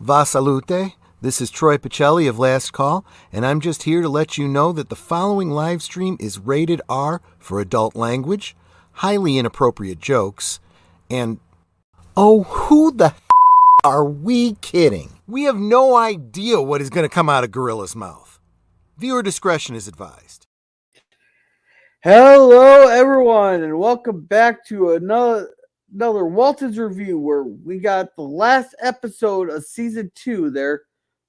Va salute. This is Troy Pacelli of Last Call, and I'm just here to let you know that the following live stream is rated R for adult language, highly inappropriate jokes, and oh, who the are we kidding? We have no idea what is going to come out of Gorilla's mouth. Viewer discretion is advised. Hello, everyone, and welcome back to another Waltons review, where we got the last episode of season 2 there,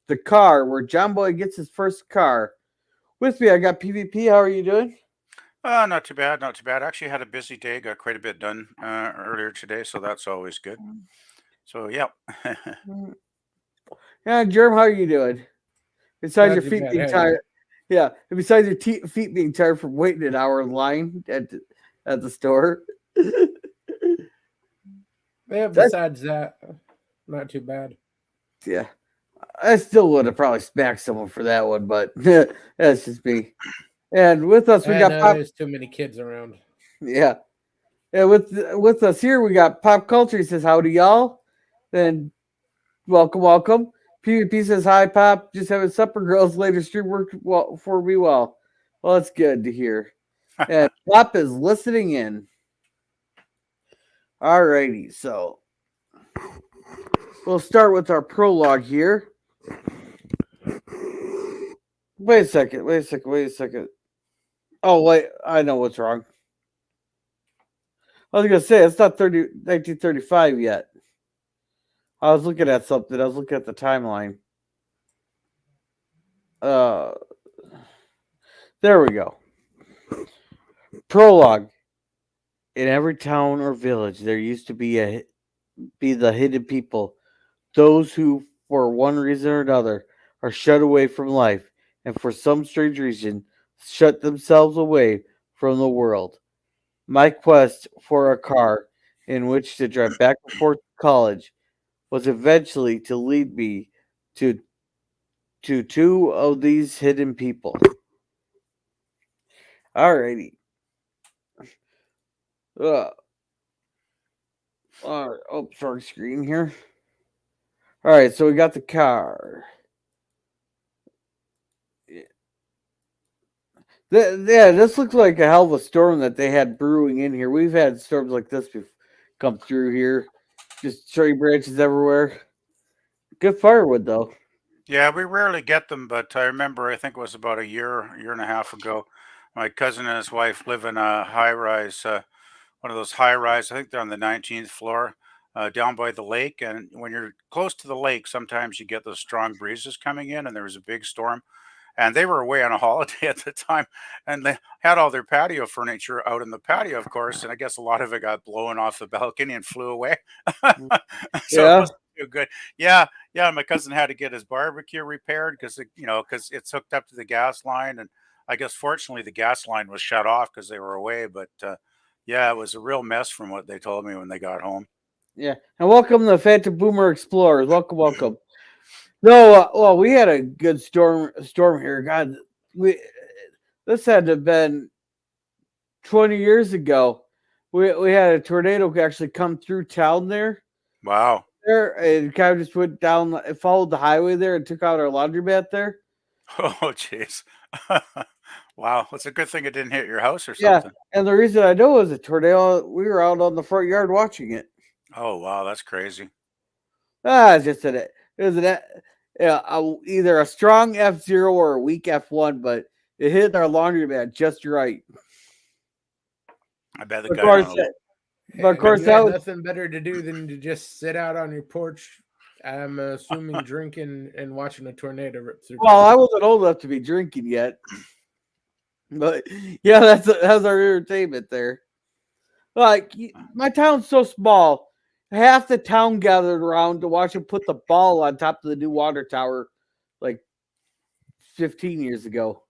The Car, where John Boy gets his first car. With me, I got PvP. How are you doing? Not too bad, not too bad. Actually had a busy day, got quite a bit done earlier today, so that's always good. So, yeah. Yeah, Jerm, how are you doing? Besides your feet being tired. Yeah, besides your feet being tired from waiting an hour in line at the store. Yeah, besides that, not too bad. Yeah. I still would have probably smacked someone for that one, but that's just me. And with us, we got Pop. There's too many kids around. Yeah. And with us here, we got Pop Culture. He says, howdy, y'all. Then, welcome. PvP says, hi, Pop. Just having supper. Girls later stream worked well for me well. Well, that's good to hear. And Pop is listening in. Alrighty, so we'll start with our prologue here. Wait a second. Oh, wait, I know what's wrong. I was going to say, it's not 1935 yet. I was looking at something. I was looking at the timeline. There we go. Prologue. In every town or village, there used to be the hidden people, those who, for one reason or another, are shut away from life, and for some strange reason, shut themselves away from the world. My quest for a car in which to drive back and forth to college was eventually to lead me to two of these hidden people. Alrighty. Sorry, screen here. Alright, so we got the car. Yeah, this looks like a hell of a storm that they had brewing in here. We've had storms like this come through here. Just tree branches everywhere. Good firewood, though. Yeah, we rarely get them, but I remember, I think it was about a year and a half ago, my cousin and his wife live in a high-rise, one of those high-rise, I think they're on the 19th floor, down by the lake. And when you're close to the lake, sometimes you get those strong breezes coming in, and there was a big storm. And they were away on a holiday at the time, and they had all their patio furniture out in the patio, of course. And I guess a lot of it got blown off the balcony and flew away. So Yeah. it wasn't too good. Yeah. My cousin had to get his barbecue repaired because it's hooked up to the gas line, and I guess fortunately the gas line was shut off because they were away. But yeah, it was a real mess from what they told me when they got home. Yeah, and welcome to the Phantom Boomer Explorers. Welcome. No, well, we had a good storm here. God, this had to have been 20 years ago. We had a tornado actually come through town there. Wow. There, and kind of just went down. It followed the highway there and took out our laundromat there. Oh, jeez. Wow, it's a good thing it didn't hit your house or Yeah, something. and the reason I know it was a tornado, we were out on the front yard watching it. Oh, wow, that's crazy. It's just it was either a strong F0 or a weak F1, but it hit our laundromat just right. I bet the Of guy. course, but of course, you that had was nothing better to do than to just sit out on your porch. I'm assuming drinking and watching a tornado rip through. Well, I wasn't old enough to be drinking yet, but yeah, that's our entertainment there. Like, my town's so small, half the town gathered around to watch him put the ball on top of the new water tower, like 15 years ago.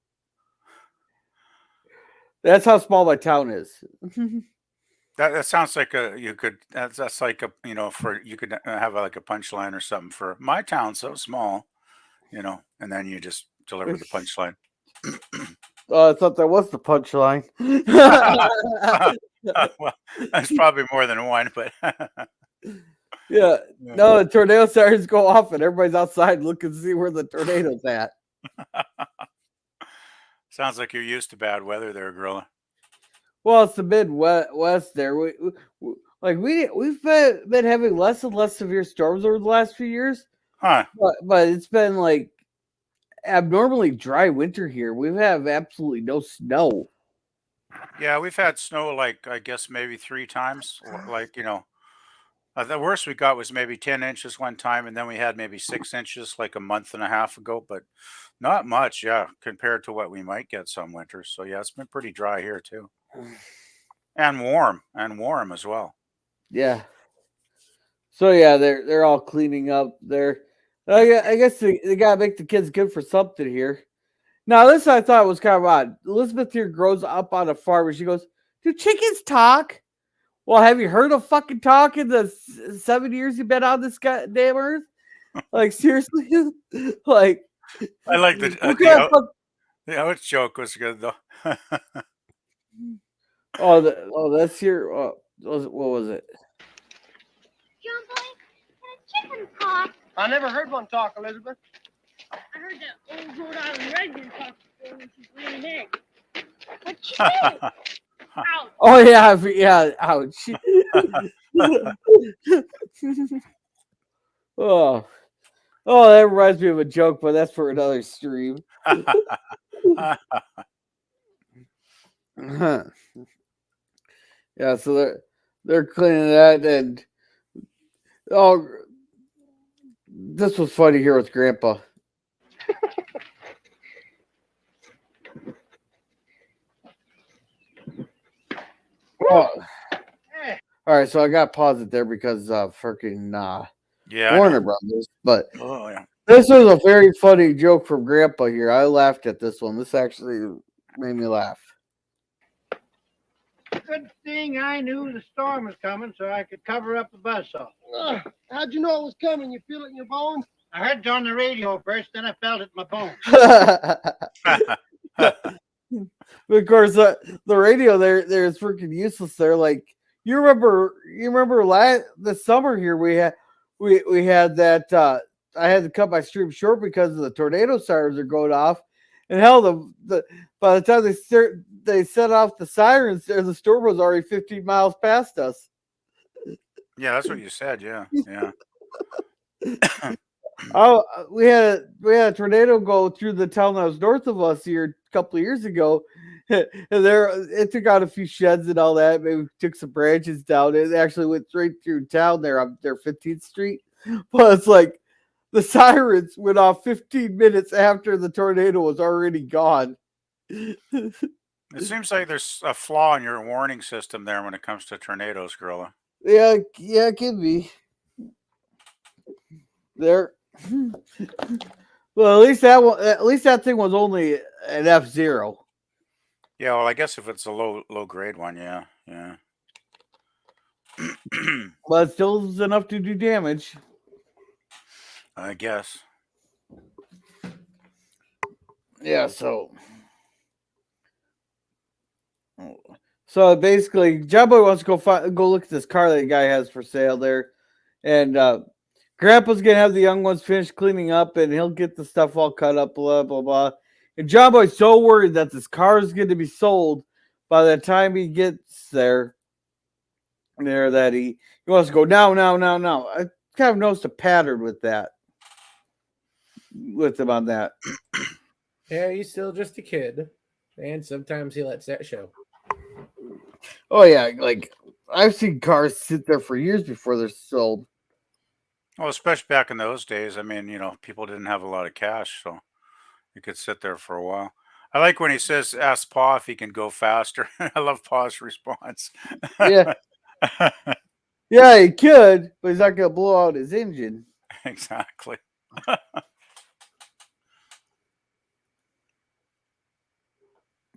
That's how small my town is. That sounds like that's like you could have like a punchline or something for my town's so small, and then you just deliver the punchline. I thought that was the punchline. Well, there's probably more than one, but Yeah. Yeah. No, the tornado sirens go off and everybody's outside looking to see where the tornado's at. Sounds like you're used to bad weather there, Gorilla. Well, it's the Midwest there. We've been having less and less severe storms over the last few years, Huh. but it's been like abnormally dry winter here. We have absolutely no snow. Yeah, we've had snow like I guess maybe 3 times. Like, the worst we got was maybe 10 inches one time, and then we had maybe 6 inches like a month and a half ago, but not much, yeah, compared to what we might get some winters. So yeah, it's been pretty dry here too. And warm as well. Yeah. So yeah, they're all cleaning up. I guess they gotta make the kids good for something here. Now this I thought was kind of odd. Elizabeth here grows up on a farm and she goes, "Do chickens talk?" Well, have you heard of fucking talk in the 7 years you've been on this goddamn earth? Like seriously, like I like the what kind of fuck- the out joke was good though. that's your what was it? John Boy, can a chicken talk? I never heard one talk, Elizabeth. I heard that old Rhode Island Red talk before when she's laying eggs. What you do? Ouch. Oh yeah, ouch. oh, that reminds me of a joke, but that's for another stream. Yeah, so they're cleaning that, and this was funny here with Grandpa. Oh. All right, so I got to pause it there because freaking Yeah. I Warner know. Brothers. But Oh yeah. this was a very funny joke from Grandpa here. I laughed at this one. This actually made me laugh. Good thing I knew the storm was coming so I could cover up the buzzsaw. How'd you know it was coming? You feel it in your bones? I heard it on the radio first, then I felt it in my bones. But of course, the radio there's freaking useless. There, like you remember this summer here we had that. I had to cut my stream short because of the tornado sirens are going off, and hell, the by the time they set off the sirens, the storm was already 15 miles past us. Yeah, that's what you said. Yeah. Yeah. We had a tornado go through the town that was north of us here a couple of years ago, and it took out a few sheds and all that. Maybe took some branches down. It actually went straight through town there on their 15th Street. But it's like the sirens went off 15 minutes after the tornado was already gone. It seems like there's a flaw in your warning system there when it comes to tornadoes, Gorilla. Yeah, it could be. There. Well, at least that thing was only an F0. Yeah, well, I guess if it's a low grade one, yeah. Yeah. But it still is enough to do damage. I guess. Yeah, so basically, John Boy wants to go look at this car that the guy has for sale there, and Grandpa's gonna have the young ones finish cleaning up, and he'll get the stuff all cut up, blah blah blah. And John Boy's so worried that this car is going to be sold by the time he gets there that he wants to go now. I kind of noticed a pattern with him on that. Yeah, he's still just a kid, and sometimes he lets that show. Oh yeah, like I've seen cars sit there for years before they're sold. Well, especially back in those days. I mean, people didn't have a lot of cash, so you could sit there for a while. I like when he says, ask Pa if he can go faster. I love Pa's response. Yeah. Yeah, he could, but he's not going to blow out his engine. Exactly. All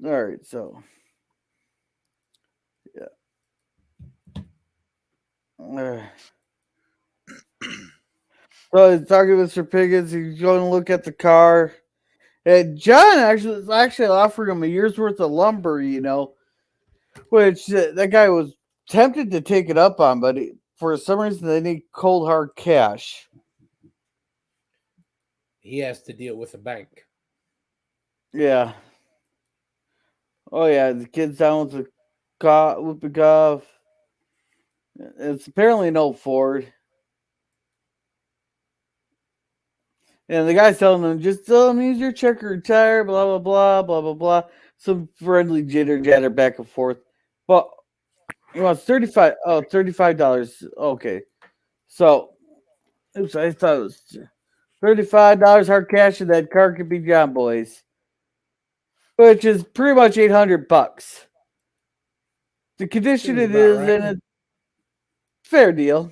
right, so. Yeah. So he's talking to Mr. Piggins. He's going to look at the car. And John is actually offering him a year's worth of lumber, which that guy was tempted to take it up on, but for some reason they need cold hard cash. He has to deal with a bank. Yeah. Oh yeah, the kid's down with the golf. It's apparently an old Ford. And the guy's telling them, just use your checkered tire, blah, blah, blah, blah, blah, blah. Some friendly jitter jatter back and forth. But he wants $35. Okay. So, oops, I thought it was $35 hard cash and that car could be John Boy's. Which is pretty much $800. The condition Seems it about is right. in a fair deal.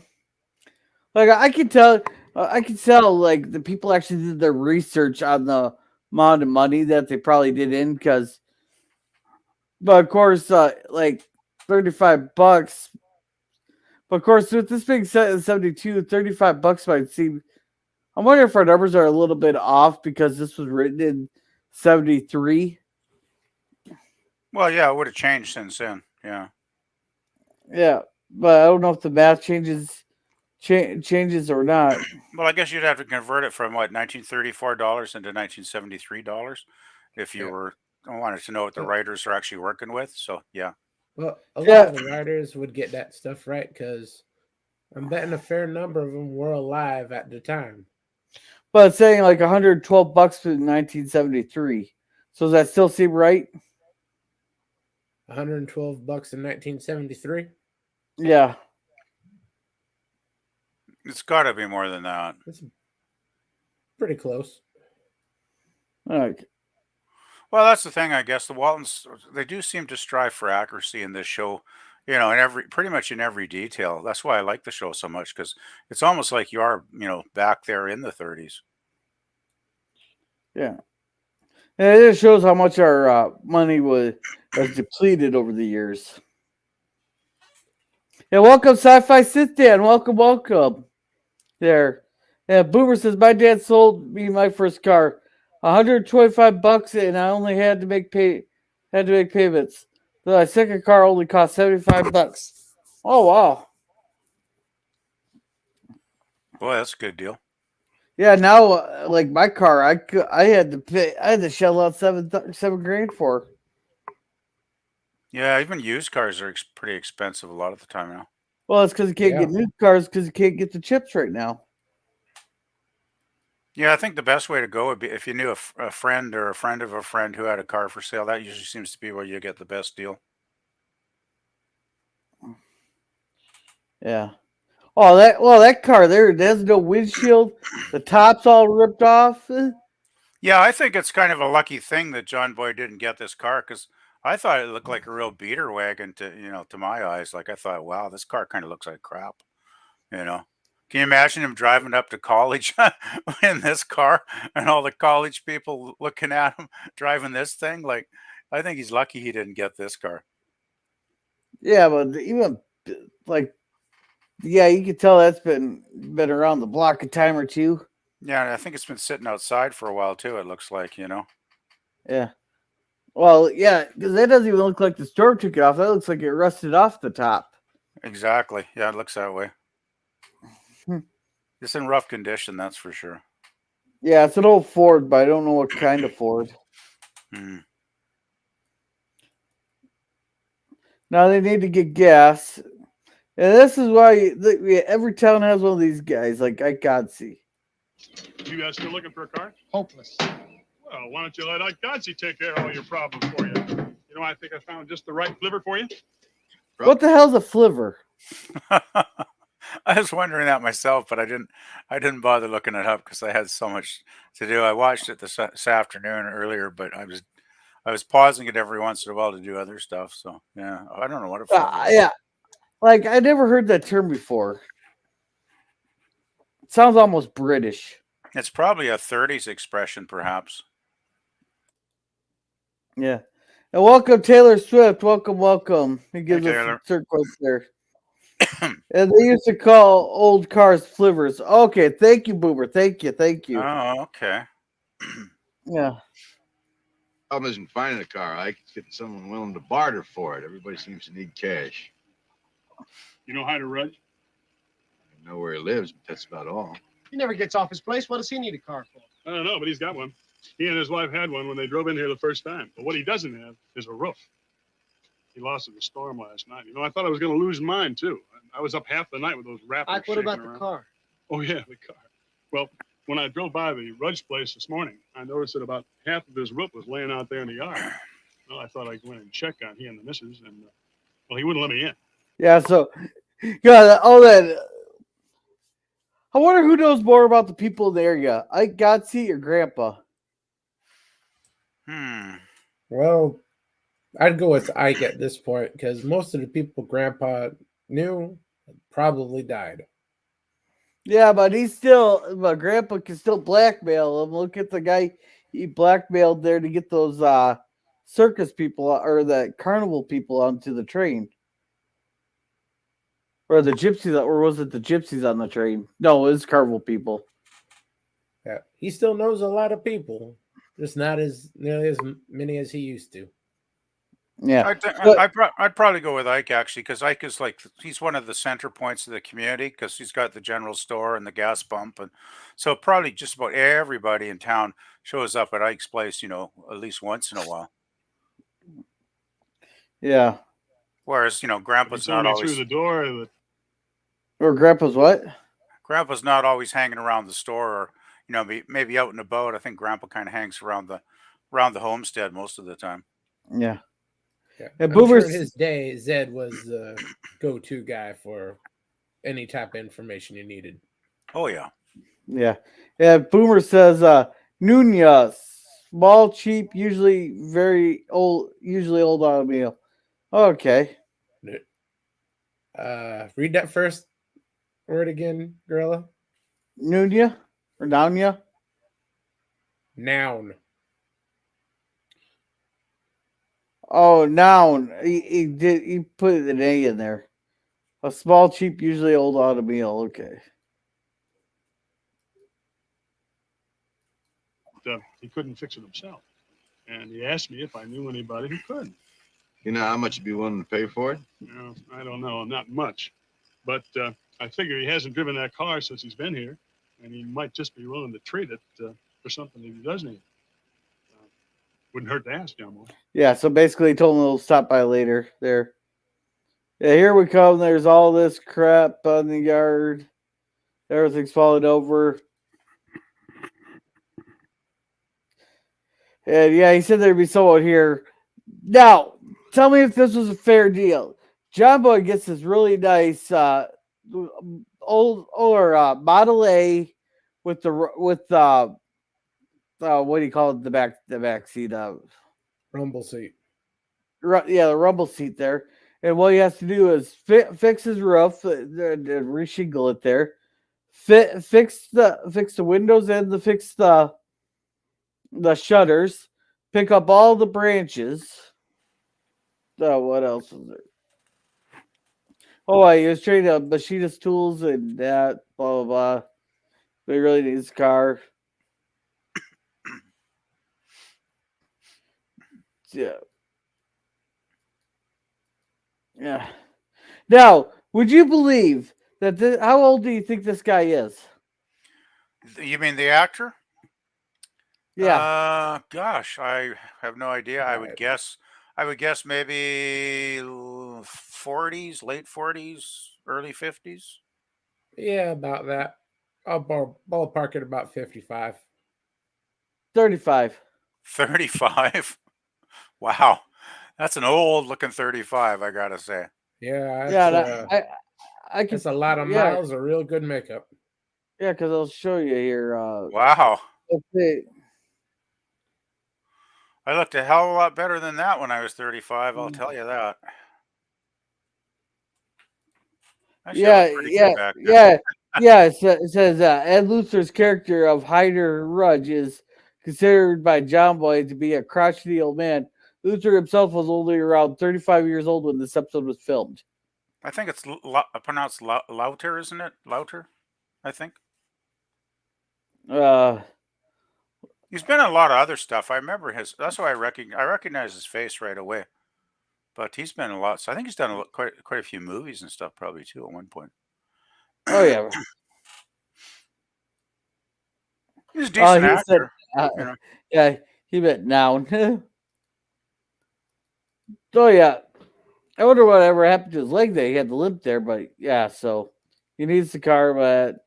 Like I can tell like the people actually did their research on the amount of money that they probably did in because, but of course, like $35. But of course, with this being set at 72, $35 might seem. I'm wondering if our numbers are a little bit off because this was written in 73. Well, yeah, it would have changed since then. Yeah. Yeah, but I don't know if the math changes or not. Well, I guess you'd have to convert it from what, $1934 into $1973 if you Yeah. were wanted to know what the Well, writers are actually working with. So yeah. well, a lot Yeah. of the writers would get that stuff right because I'm betting a fair number of them were alive at the time. But it's saying like $112 in 1973. So does that still seem right? $112 in 1973. Yeah. It's got to be more than that. That's pretty close. Okay. Well, that's the thing, I guess. The Waltons, they do seem to strive for accuracy in this show, in pretty much in every detail. That's why I like the show so much because it's almost like you are, back there in the 30s. Yeah. And it just shows how much our money has depleted over the years. Yeah, welcome, Sci-Fi Sit Down. Welcome. There. Yeah, Boomer says my dad sold me my first car, $125, and I only had to make payments. The second car only cost $75. Oh wow. Boy, that's a good deal. Yeah, now like my car, I had to shell out $7 grand for. Yeah, even used cars are pretty expensive a lot of the time now. Well, it's because you can't get Yeah. new cars because you can't get the chips right now. Yeah, I think the best way to go would be if you knew a friend or a friend of a friend who had a car for sale. That usually seems to be where you get the best deal. Yeah. Oh, that car there, it has no windshield. The top's all ripped off. Yeah, I think it's kind of a lucky thing that John Boy didn't get this car because I thought it looked like a real beater wagon to my eyes. Like I thought, wow, this car kind of looks like crap. You know, can you imagine him driving up to college in this car and all the college people looking at him driving this thing? Like, I think he's lucky he didn't get this car. Yeah, but even like, yeah, you can tell that's been around the block a time or two. Yeah, and I think it's been sitting outside for a while too. It looks like, Yeah. Well, yeah, because that doesn't even look like the storm took it off. That looks like it rusted off the top. Exactly. Yeah, it looks that way. Hmm. It's in rough condition, that's for sure. Yeah, it's an old Ford, but I don't know what kind of Ford. Hmm. Now they need to get gas. And this is why every town has one of these guys, like Ike Godsey. You guys still looking for a car? Hopeless. Well, why don't you let Ike Godsey take care of all your problems for you? I think I found just the right flivver for you. What the hell's a flivver? I was wondering that myself, but I didn't bother looking it up because I had so much to do. I watched it this afternoon earlier, but I was pausing it every once in a while to do other stuff. So yeah, I don't know what it was. Yeah, like I never heard that term before. It sounds almost British. It's probably a 30s expression, perhaps. Yeah. And welcome, Taylor Swift. Welcome. He gives us Taylor. some circles there. And they used to call old cars flivvers. Okay, thank you, Boomer. Thank you. Oh, okay. Yeah. Problem isn't finding a car, Ike. It's getting someone willing to barter for it. Everybody seems to need cash. You know Hyder Rudge? I know where he lives, but that's about all. He never gets off his place. What does he need a car for? I don't know, but he's got one. He and his wife had one when they drove in here the first time. But what he doesn't have is a roof. He lost it in a storm last night. You know, I thought I was going to lose mine, too. I was up half the night with those rappers. Ike, what about the car? Oh, yeah, the car. Well, when I drove by the Rudge place this morning, I noticed that about half of his roof was laying out there in the yard. Well, I thought I'd go in and check on he and the missus, and, well, he wouldn't let me in. Yeah, so, yeah, all that. I wonder who knows more about the people in the area, Ike Godsey or Grandpa? Well, I'd go with Ike at this point because most of the people Grandpa knew probably died. Yeah, but Grandpa can still blackmail him. Look at the guy he blackmailed there to get those circus people or the carnival people onto the train. Or the gypsies, or was it the gypsies on the train? No, it was carnival people. Yeah, he still knows a lot of people, just not nearly as many as he used to. Yeah, I'd probably go with Ike actually, because Ike is he's one of the center points of the community because he's got the general store and the gas pump, and so probably just about everybody in town shows up at Ike's place, at least once in a while. Yeah. Whereas Grandpa's not always through the door. That... Or Grandpa's what? Grandpa's not always hanging around the store, or maybe out and about. I think Grandpa kind of hangs around the homestead most of the time. Yeah. Yeah, And I'm sure in his day, Zed was the go-to guy for any type of information you needed. Oh yeah. Yeah. Yeah. Boomer says Nunez, small, cheap, usually old automobile. Okay. Read that first word again, Gorilla. Nunez or Nanya? Noun. Oh, noun. He put an A in there. A small, cheap, usually old automobile. Okay. He couldn't fix it himself. And he asked me if I knew anybody who could. You know how much you'd be willing to pay for it? I don't know, not much. But I figure he hasn't driven that car since he's been here, and he might just be willing to trade it for something that he does need. Wouldn't hurt to ask, Jumbo. Yeah, so basically he told him he'll stop by later there. Yeah, here we come. There's all this crap on the yard. Everything's falling over. And yeah, he said there'd be someone here. Now, tell me if this was a fair deal. John Boy gets this really nice Model A with what do you call it? The back seat rumble seat. Yeah, the rumble seat there. And what he has to do is fix his roof, reshingle it there, fix the windows and fix the shutters, pick up all the branches. What else is there? Oh, he was trading up machinist tools and that, blah, blah, blah. But he really needs a car. Yeah. Yeah. Now, would you believe that how old do you think this guy is? You mean the actor? Yeah. Gosh, I have no idea. I would guess maybe 40s, late 40s, early 50s. Yeah, about that. I'll ballpark it about 55. 35. 35. Wow. That's an old looking 35, I gotta say. Yeah. I can. It's a lot of miles of real good makeup. Yeah, because I'll show you here. Wow. Okay. I looked a hell of a lot better than that when I was 35. I'll tell you that. Yeah. It says Ed Luther's character of Hyder Rudge is considered by John Boy to be a crotchety old man. Luther himself was only around 35 years old when this episode was filmed. I think it's pronounced Louter, isn't it? Louter, I think. He's been in a lot of other stuff. I remember that's why I recognize his face right away. But he's been in a lot. So I think he's done quite a few movies and stuff probably too at one point. Oh yeah. He's a decent He said, actor. You know. yeah, he meant noun. So yeah, I wonder whatever happened to his leg there. He had the limp there, but yeah, so he needs the car, but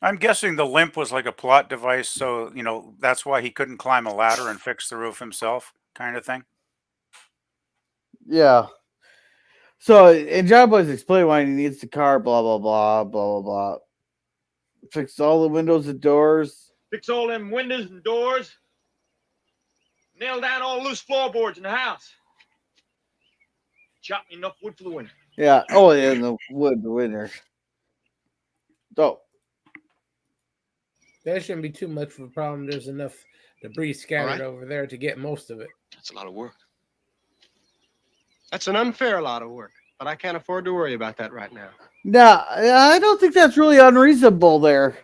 I'm guessing the limp was like a plot device, so that's why he couldn't climb a ladder and fix the roof himself, kind of thing. yeah. So and John Boy's explaining why he needs the car, blah blah blah, blah blah blah. Fix all the windows and doors. Fix all them windows and doors. Nail down all loose floorboards in the house. Chop me enough wood for the winter. Yeah. Oh, yeah, and the wood, the winter. So That shouldn't be too much of a problem. There's enough debris scattered over there to get most of it. That's a lot of work. That's an unfair lot of work, but I can't afford to worry about that right now. now, I don't think that's really unreasonable there.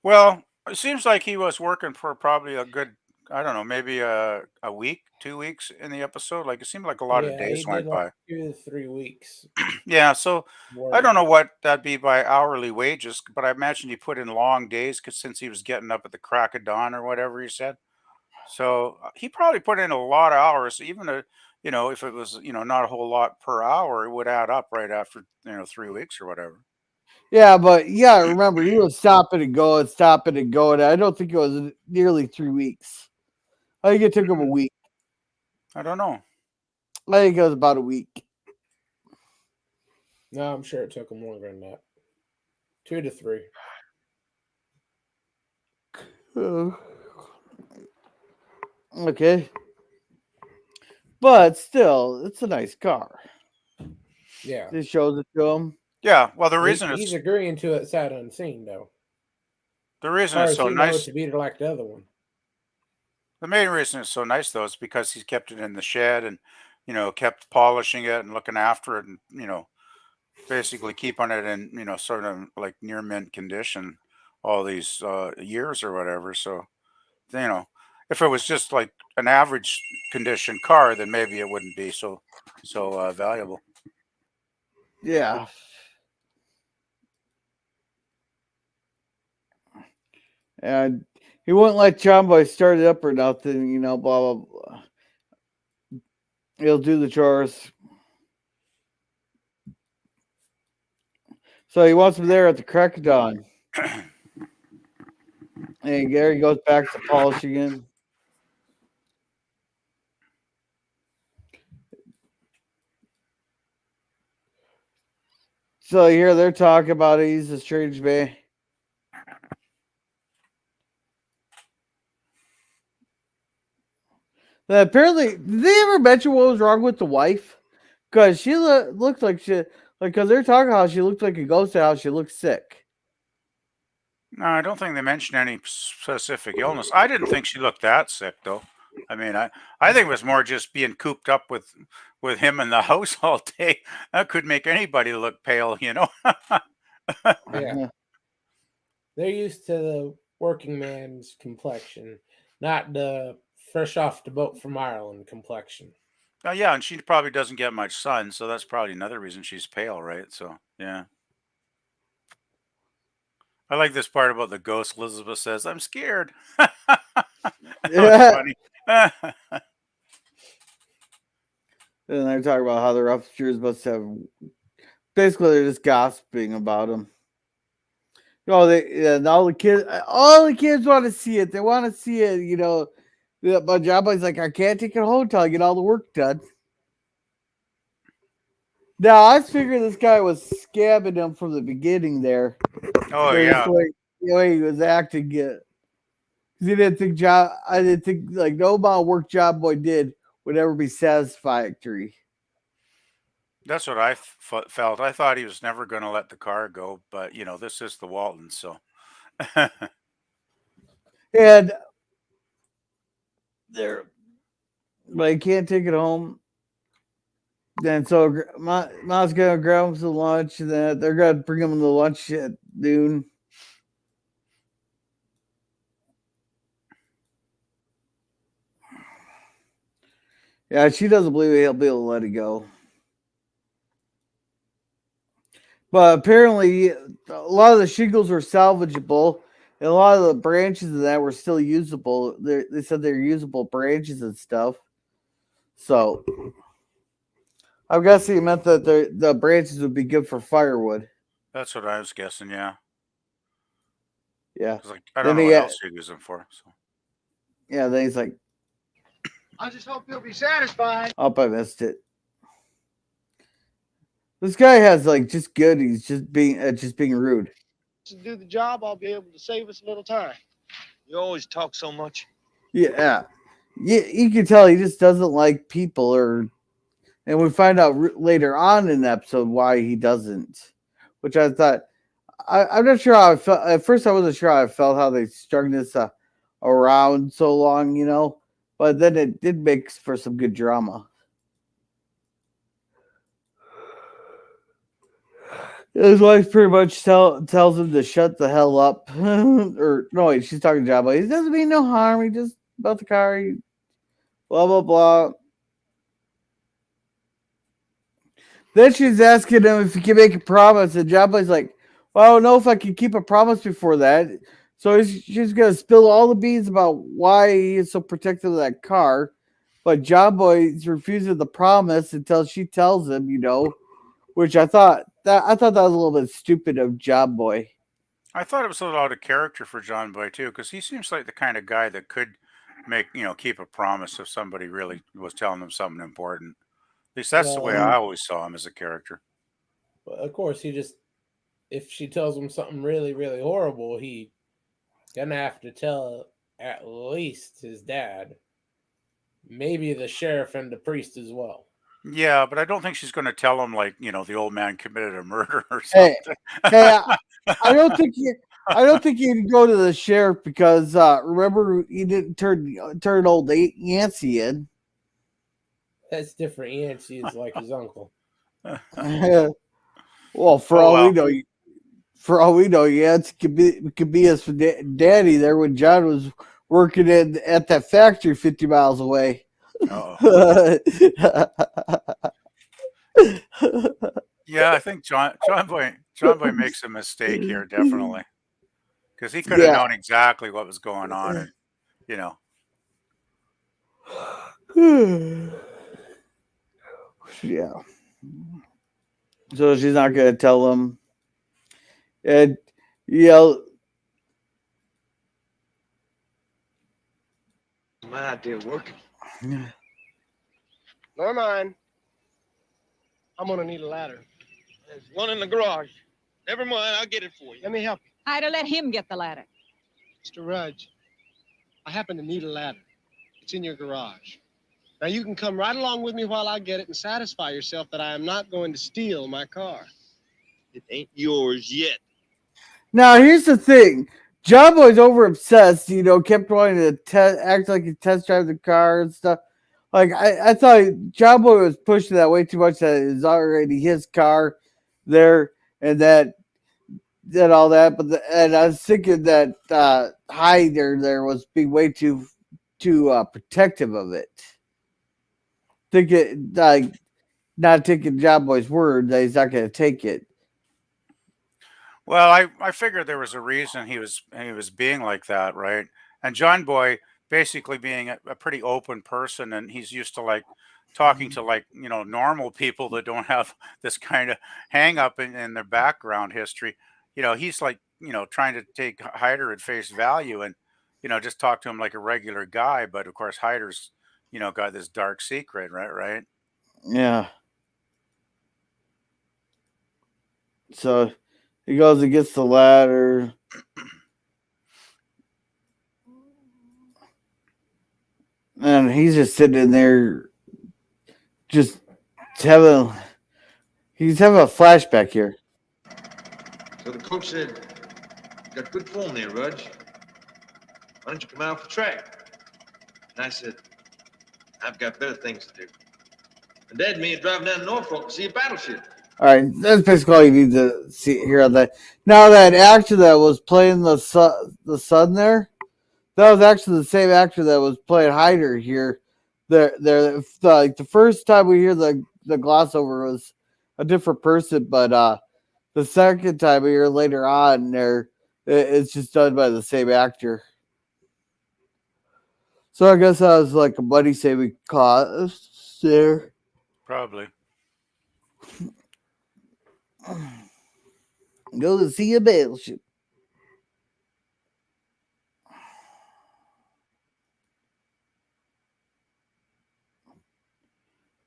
Well, it seems like he was working for probably a good, I don't know, maybe a week, 2 weeks in the episode. Like it seemed like a lot of Yeah, days he went did by. like 2 to 3 weeks. Yeah, so I work. don't know what that'd be by hourly wages, but I imagine he put in long days since he was getting up at the crack of dawn or whatever he said. So he probably put in a lot of hours, even if it was not a whole lot per hour, it would add up right after 3 weeks or whatever. Yeah, but yeah, remember he was stopping and going, stopping and going. I don't think it was nearly 3 weeks. I think it took him a week. I don't know. I think it was about a week. No, I'm sure it took him longer than that. 2 to 3. Okay. But still, it's a nice car. Yeah. It shows it to him. Yeah, well, the reason He's agreeing to it sight unseen, though. the reason Or it's does so he know it nice. to beat it like the other one? The main reason it's so nice though is because he's kept it in the shed and kept polishing it and looking after it and basically keeping it in sort of like near mint condition all these years or whatever. So if it was just like an average condition car, then maybe it wouldn't be so valuable. Yeah. And he wouldn't let John Boy start it up or nothing, blah, blah, blah. He'll do the chores. So he wants him there at the crack of dawn. And Gary goes back to polishing again. So here they're talking about it. He's a strange man. Apparently, did they ever mention what was wrong with the wife? Because she looked like because they're talking how she looked like a ghost and how she looked sick. No, I don't think they mentioned any specific illness. I didn't think she looked that sick though. I mean, I think it was more just being cooped up with him in the house all day. That could make anybody look pale, Yeah. They're used to the working man's complexion, not the fresh off the boat from Ireland complexion. Yeah, and she probably doesn't get much sun, so that's probably another reason she's pale, right? So, yeah. I like this part about the ghost. Elizabeth says, "I'm scared." That was funny. And they're talking about how their upstairs must have. Basically, they're just gossiping about him. All the kids want to see it. They want to see it. But John Boy's like, I can't take it home until I get all the work done. Now I was figuring this guy was scamming him from the beginning there. Oh yeah. The way he was acting it. He didn't think I didn't think like no amount of work John Boy did would ever be satisfactory. That's what I felt. I thought he was never going to let the car go, but this is the Waltons, so. And but he can't take it home. Then so Mom's gonna grab him some lunch, and then they're gonna bring him the lunch at noon. Yeah, she doesn't believe he'll be able to let it go. But apparently, a lot of the shingles were salvageable, and a lot of the branches of that were still usable. They said they're usable branches and stuff. So I'm guessing it meant that the branches would be good for firewood. That's what I was guessing. Yeah, Yeah. because like I don't Then know he what had, else you'd use them for. So yeah. Then he's like, I just hope you'll be satisfied. "Oh, I missed it." This guy has like just good. He's just being rude. To do the job, I'll be able to save us a little time. You always talk so much. Yeah. You can tell he just doesn't like people, and we find out later on in the episode why he doesn't. Which I thought, I'm not sure how I felt. At first, I wasn't sure how I felt how they strung this around so long, But then it did make for some good drama. His wife pretty much tells him to shut the hell up. Or no, she's talking to John Boy. He doesn't mean no harm. He just about the car. Blah blah blah. Then she's asking him if he can make a promise, and John Boy's like, "Well, I don't know if I can keep a promise before that." So she's gonna spill all the beans about why he is so protective of that car, but John Boy's refusing the promise until she tells him, Which I thought that was a little bit stupid of Job Boy. I thought it was a little out of character for John Boy too, because he seems like the kind of guy that could keep a promise if somebody really was telling him something important. At least that's the way I always saw him as a character. But of course, if she tells him something really, really horrible, he gonna have to tell at least his dad, maybe the sheriff and the priest as well. Yeah, but I don't think she's going to tell him the old man committed a murder or Hey, something. I don't think he'd go to the sheriff because remember he didn't turn old Yancey in. That's different. Yancey is like his uncle. Well, for all we know, Yancey could be his daddy there when John was working at that factory 50 miles away. Yeah, I think John Boy makes a mistake here, definitely, because he could have known exactly what was going on, and yeah. So she's not going to tell him, and My idea working. Nor mine. I'm gonna need a ladder. There's one in the garage. Never mind, I'll get it for you. Let me help you. Hyder, let him get the ladder. Mr. Rudge, I happen to need a ladder. It's in your garage. Now you can come right along with me while I get it and satisfy yourself that I am not going to steal my car. It ain't yours yet. Now here's the thing. John Boy's over obsessed, kept wanting to act like he test drive the car and stuff. Like I thought John Boy was pushing that way too much that it's already his car there and that all that. And I was thinking that Hyder there was being way too protective of it. Thinking not taking John Boy's word that he's not going to take it. well, I figured there was a reason he was being like that, right? And John Boy basically being a pretty open person, and he's used to talking to normal people that don't have this kind of hang up in their background history. He's trying to take Hyder at face value and just talk to him like a regular guy, but of course Hyder's got this dark secret, right? Yeah. So he goes and gets the ladder. And he's just sitting in there just he's having a flashback here. So the coach said, "You got good form there, Rudge. Why don't you come out for track?" And I said, "I've got better things to do." And Dad and me are driving down to Norfolk to see a battleship. All right, that's basically all you need to hear on that. Now that actor that was playing the son there, that was actually the same actor that was playing Hyder here. The first time we hear the gloss over was a different person, but The second time, a year later on, it's just done by the same actor. So I guess that was like a money saving cost there. Probably. Go to see a battleship.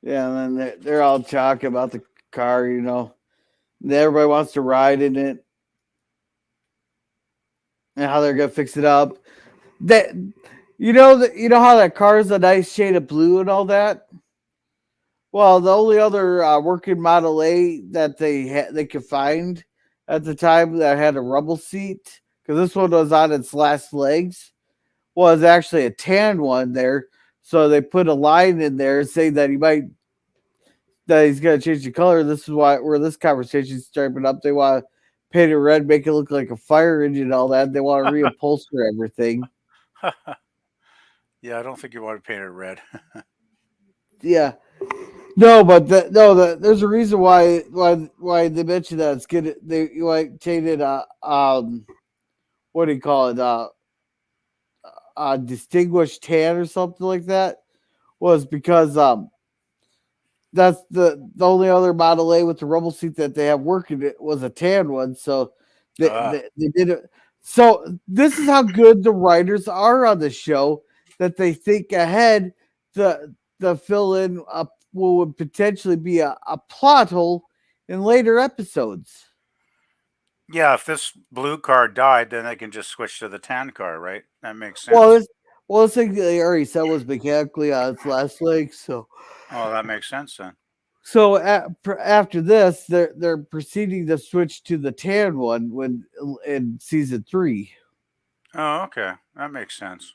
Yeah, and then they're all talking about the car, you know. Everybody wants to ride in it and how they're gonna fix it up. That you know how that car is a nice shade of blue and all that. Well, the only other working Model A that they could find at the time that had a rubble seat, because this one was on its last legs, was actually a tan one there. So they put a line in there saying that he's gonna change the color. This is where this conversation's starting up. They want to paint it red, make it look like a fire engine, and all that. They want to reupholster everything. Yeah, I don't think you want to paint it red. Yeah. No, but there's a reason why they mentioned that it's good. They like changed it. What do you call it? Distinguished tan or something like that. Was because that's the only other Model A with the rubble seat that they have working. It was a tan one, so they did it. So this is how good the writers are on the show, that they think ahead to fill in what would potentially be a plot hole in later episodes. Yeah, if this blue car died, then they can just switch to the tan car, right? That makes sense. This thing they already said was mechanically on its last leg, so. Oh, that makes sense then. So after this, they're proceeding to switch to the tan one in season 3. Oh, okay, that makes sense.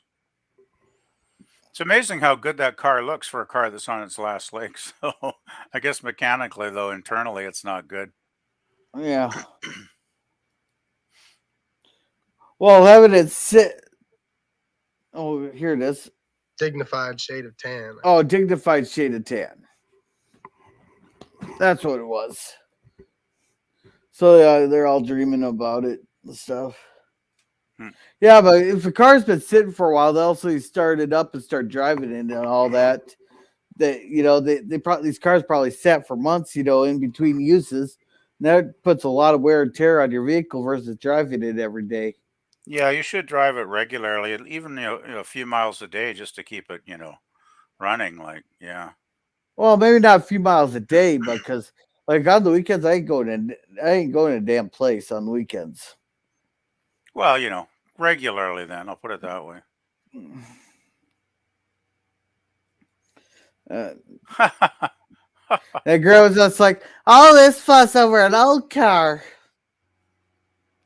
It's amazing how good that car looks for a car that's on its last leg. So I guess mechanically, though, internally, it's not good. Yeah. Well, having it sit. Oh, here it is. Dignified shade of tan. Oh, dignified shade of tan. That's what it was. So they're all dreaming about it and stuff. Yeah, but if the car's been sitting for a while, they'll also start it up and start driving it and all that. These cars probably sat for months, in between uses. And that puts a lot of wear and tear on your vehicle versus driving it every day. Yeah, you should drive it regularly, even a few miles a day, just to keep it, running. Like, yeah. Well, maybe not a few miles a day, but because like on the weekends, I ain't going to a damn place on the weekends. Well, regularly. Then I'll put it that way. And girl was just like, all this fuss over an old car.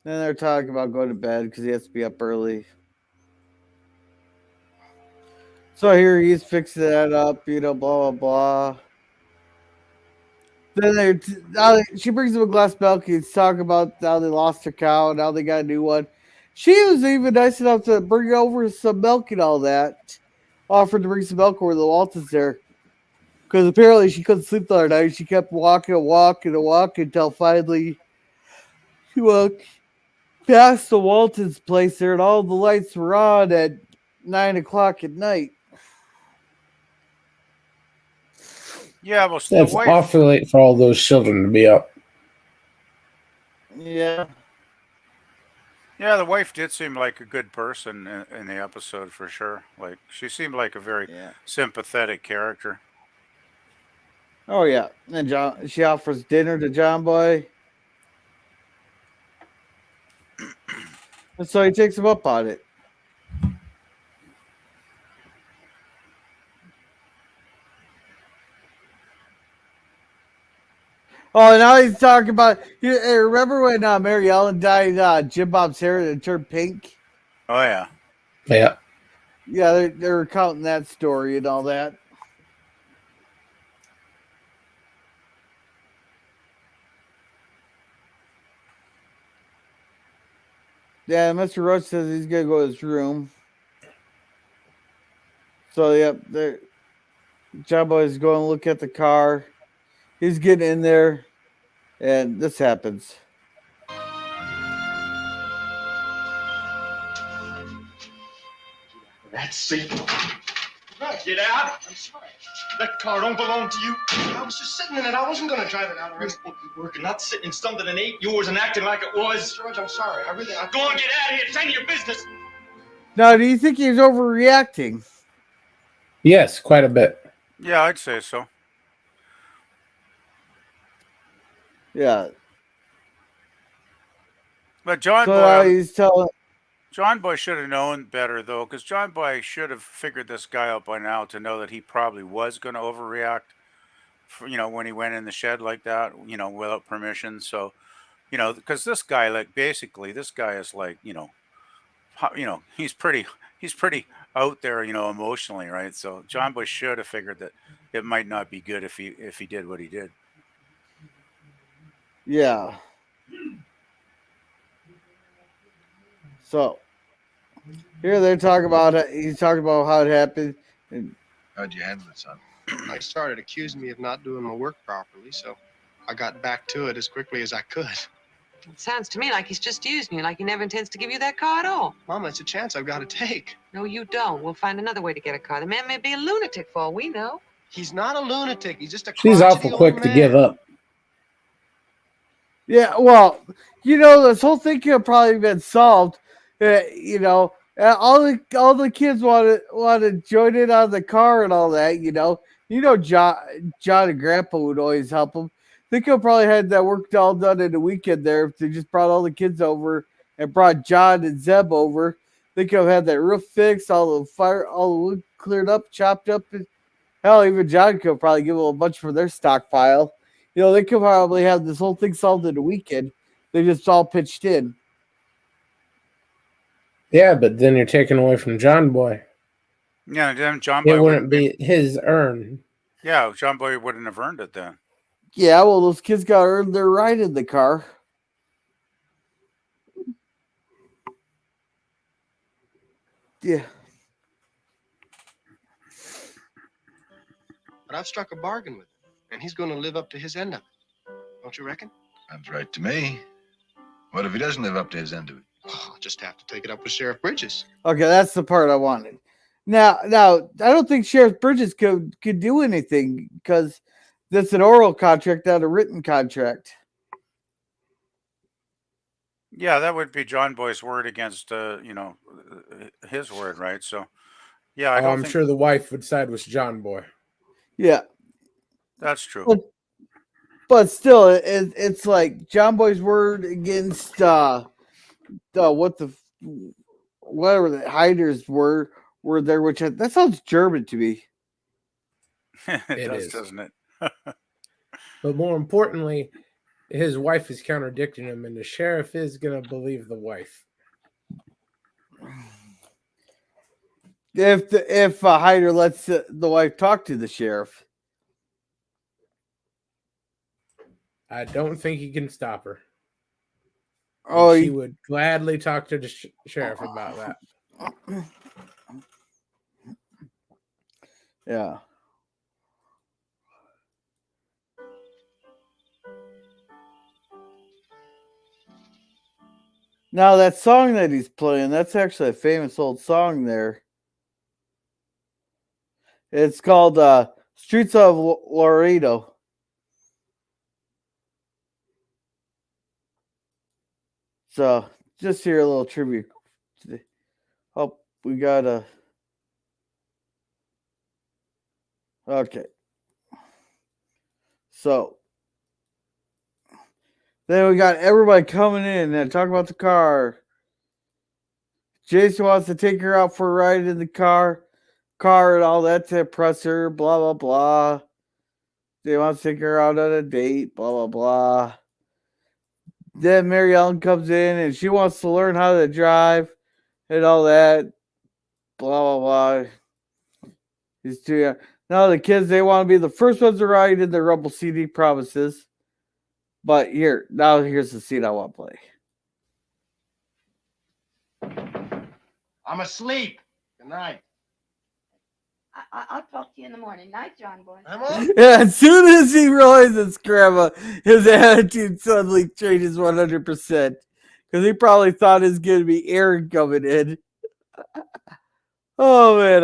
Then they're talking about going to bed because he has to be up early. So here he's fixing that up, blah, blah, blah. Then she brings him a glass of milk. He's talking about how they lost their cow and now they got a new one. She was even nice enough to bring over some milk and all that. Offered to bring some milk over to the Waltons there. Because apparently she couldn't sleep the other night. She kept walking until finally she walked past the Waltons place there and all the lights were on at 9 o'clock at night. Yeah, well, That's awfully late for all those children to be up. Yeah. Yeah, the wife did seem like a good person in the episode for sure. Like, she seemed like a very sympathetic character. Oh yeah, and she offers dinner to John Boy, and so he takes him up on it. Oh, now he's talking about. Hey, remember when Mary Ellen dyed Jim Bob's hair and it turned pink? Oh yeah. Yeah. Yeah, they're recounting that story and all that. Yeah, Mr. Rudge says he's gonna go to his room. So yep, John Boy's going to look at the car. He's getting in there, and this happens. That's it. Get out. I'm sorry. That car don't belong to you. I was just sitting in it. I wasn't going to drive it out of You're supposed to be working, not sitting in something that ain't yours and acting like it was. George, I'm sorry. I Go on, get out of here. Tend to your business. Now, do you think he's overreacting? Yes, quite a bit. Yeah, I'd say so. Yeah. But John So now Boy, he's telling. John Boy should have known better though, because John Boy should have figured this guy out by now to know that he probably was going to overreact. For, when he went in the shed like that, without permission. So, because this guy, like, basically, this guy is like, he's pretty out there, emotionally, right? So John Boy should have figured that it might not be good if he did what he did. Yeah. So here they're talking about it. He's talking about how it happened. And How'd you handle it, son? I started accusing me of not doing my work properly, so I got back to it as quickly as I could. It sounds to me like he's just using you, like he never intends to give you that car at all. Mama, it's a chance I've got to take. No, you don't. We'll find another way to get a car. The man may be a lunatic for all we know. He's not a lunatic. He's just a She's crotchety awful old quick to man. give up. yeah, well, this whole thing could have probably been solved. All the kids want to join in on the car and all that. John and Grandpa would always help him. They could have probably had that work all done in the weekend there if they just brought all the kids over and brought John and Zeb over. They could have had that roof fixed, all the wood cleared up, chopped up. Hell, even John could probably give them a bunch for their stockpile. They could probably have this whole thing solved in the weekend. They just all pitched in. Yeah, but then you're taking away from John Boy. Yeah, then John Boy It wouldn't be his earn. Yeah, John Boy wouldn't have earned it then. Yeah, well, those kids got to earn their ride in the car. Yeah. But I've struck a bargain with him, and he's going to live up to his end of it. Don't you reckon? Sounds right to me. What if he doesn't live up to his end of it? Oh, I'll just have to take it up with Sheriff Bridges. Okay, that's the part I wanted. Now, I don't think Sheriff Bridges could do anything because that's an oral contract, not a written contract. Yeah, that would be John Boy's word against, his word, right? So, yeah, I'm sure the wife would side with John Boy. Yeah, that's true. But still, it's like John Boy's word against whatever the Hyder's word there, which that sounds German to me. It does, doesn't it? But more importantly, his wife is contradicting him, and the sheriff is going to believe the wife. If Hyder lets the wife talk to the sheriff. I don't think he can stop her. Oh, he would gladly talk to the sheriff about that. Yeah. Now that song that he's playing, that's actually a famous old song there. It's called Streets of Laredo. So just hear a little tribute. Oh, we got a. Okay. So then we got everybody coming in and talking about the car. Jason wants to take her out for a ride in the car and all that to impress her, blah, blah, blah. They want to take her out on a date, blah, blah, blah. Then Mary Ellen comes in and she wants to learn how to drive and all that, blah, blah, blah. He's too young. Now the kids, they want to be the first ones to ride in the Rumble CD promises. But here's the scene I want to play. I'm asleep. Good night. I'll talk to you in the morning. Night, John Boy. I'm on. Yeah, as soon as he realizes Grandma, his attitude suddenly changes 100%. Because he probably thought it was going to be Aaron coming in. Oh man,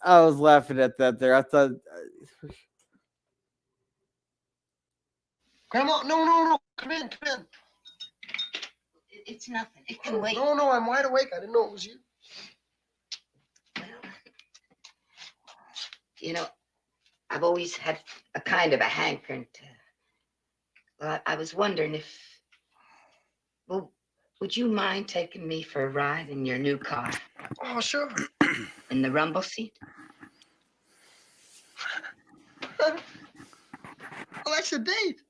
I was laughing at that there. I thought, Grandma, no. Come in. It's nothing. It can wait. No, I'm wide awake. I didn't know it was you. You know, I've always had a kind of a hankering to. Well, I was wondering if. Well, would you mind taking me for a ride in your new car? Oh, sure. In the rumble seat? Well, that's a date.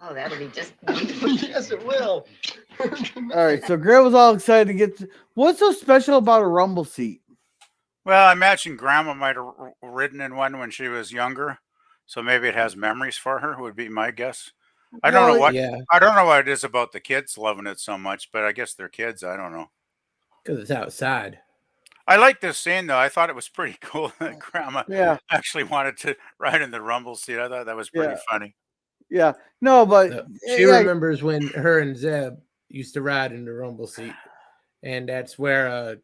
Oh, that'll be just wonderful. Yes, it will. all right, so Grandma's all excited to get. What's so special about a rumble seat? Well, I imagine Grandma might have ridden in one when she was younger, so maybe it has memories for her. Would be my guess. I don't know Well, what Yeah, I don't know what it is about the kids loving it so much, but I guess they're kids. I don't know. because it's outside. I like this scene though. I thought it was pretty cool that Grandma Yeah, actually wanted to ride in the rumble seat. I thought that was pretty yeah, funny. yeah. No, but She yeah, remembers when her and Zeb used to ride in the rumble seat, and that's where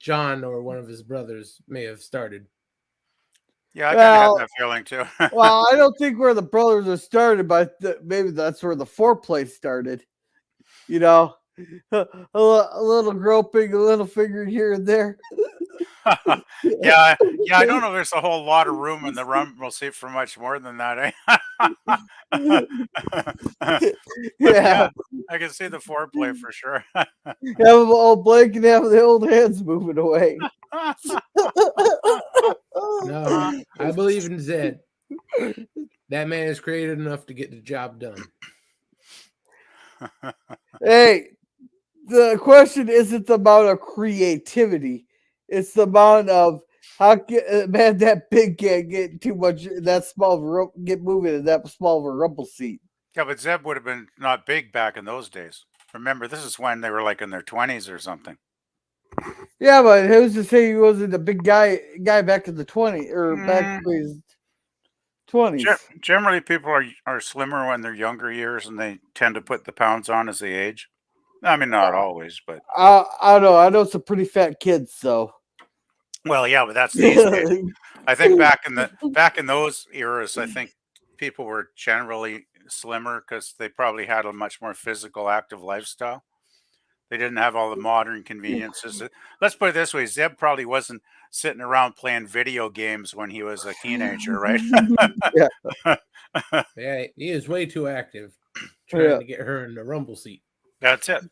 John or one of his brothers may have started. Yeah, I kind of had well, that feeling too. well, I don't think where the brothers are started, but maybe that's where the foreplay started. You know, a little groping, a little fingering here and there. Yeah, I don't know if there's a whole lot of room in the rumble seat for much more than that, eh? But Yeah, yeah, I can see the foreplay for sure. have them all blank and have the old hands moving away. No, I believe in Zed. That man is creative enough to get the job done. Hey, the question isn't the amount of creativity; it's the amount of man that big can't get too much that small of get moving in that small of a rumble seat. Yeah, but Zeb would have been not big back in those days. Remember, this is when they were like in their 20s or something. Yeah, but who's to say he wasn't a big guy back in the 20s or back in his 20s? Generally, people are slimmer when they're younger years, and they tend to put the pounds on as they age. I mean, not always, but I don't know. I know some pretty fat kids, so. well, yeah, but that's these days. I think back in those eras, I think people were generally slimmer because they probably had a much more physical, active lifestyle. They didn't have all the modern conveniences. Let's put it this way: Zeb probably wasn't sitting around playing video games when he was a teenager, right? Yeah. Yeah, he is way too active trying to get her in the rumble seat. That's it.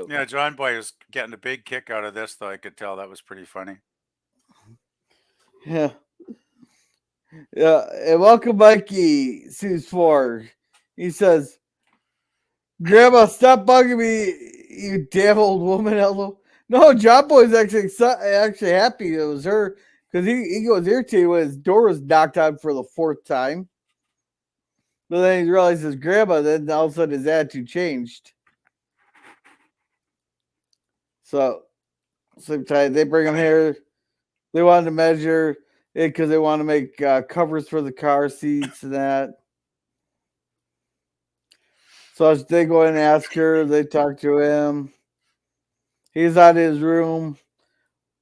Yeah, John Boy was getting a big kick out of this, though. I could tell that was pretty funny. Yeah. Yeah. And welcome, Mikey, Sue's 4. He says, Grandma, stop bugging me, you damn old woman. Hello. No, John Boy's actually happy it was her because he goes irritated when his door was knocked on for the 4th time. But then he realizes his grandma, then all of a sudden his attitude changed. So, sometimes they bring him here. They wanted to measure it because they want to make covers for the car seats and that. So they go in and ask her. They talk to him. He's out of his room.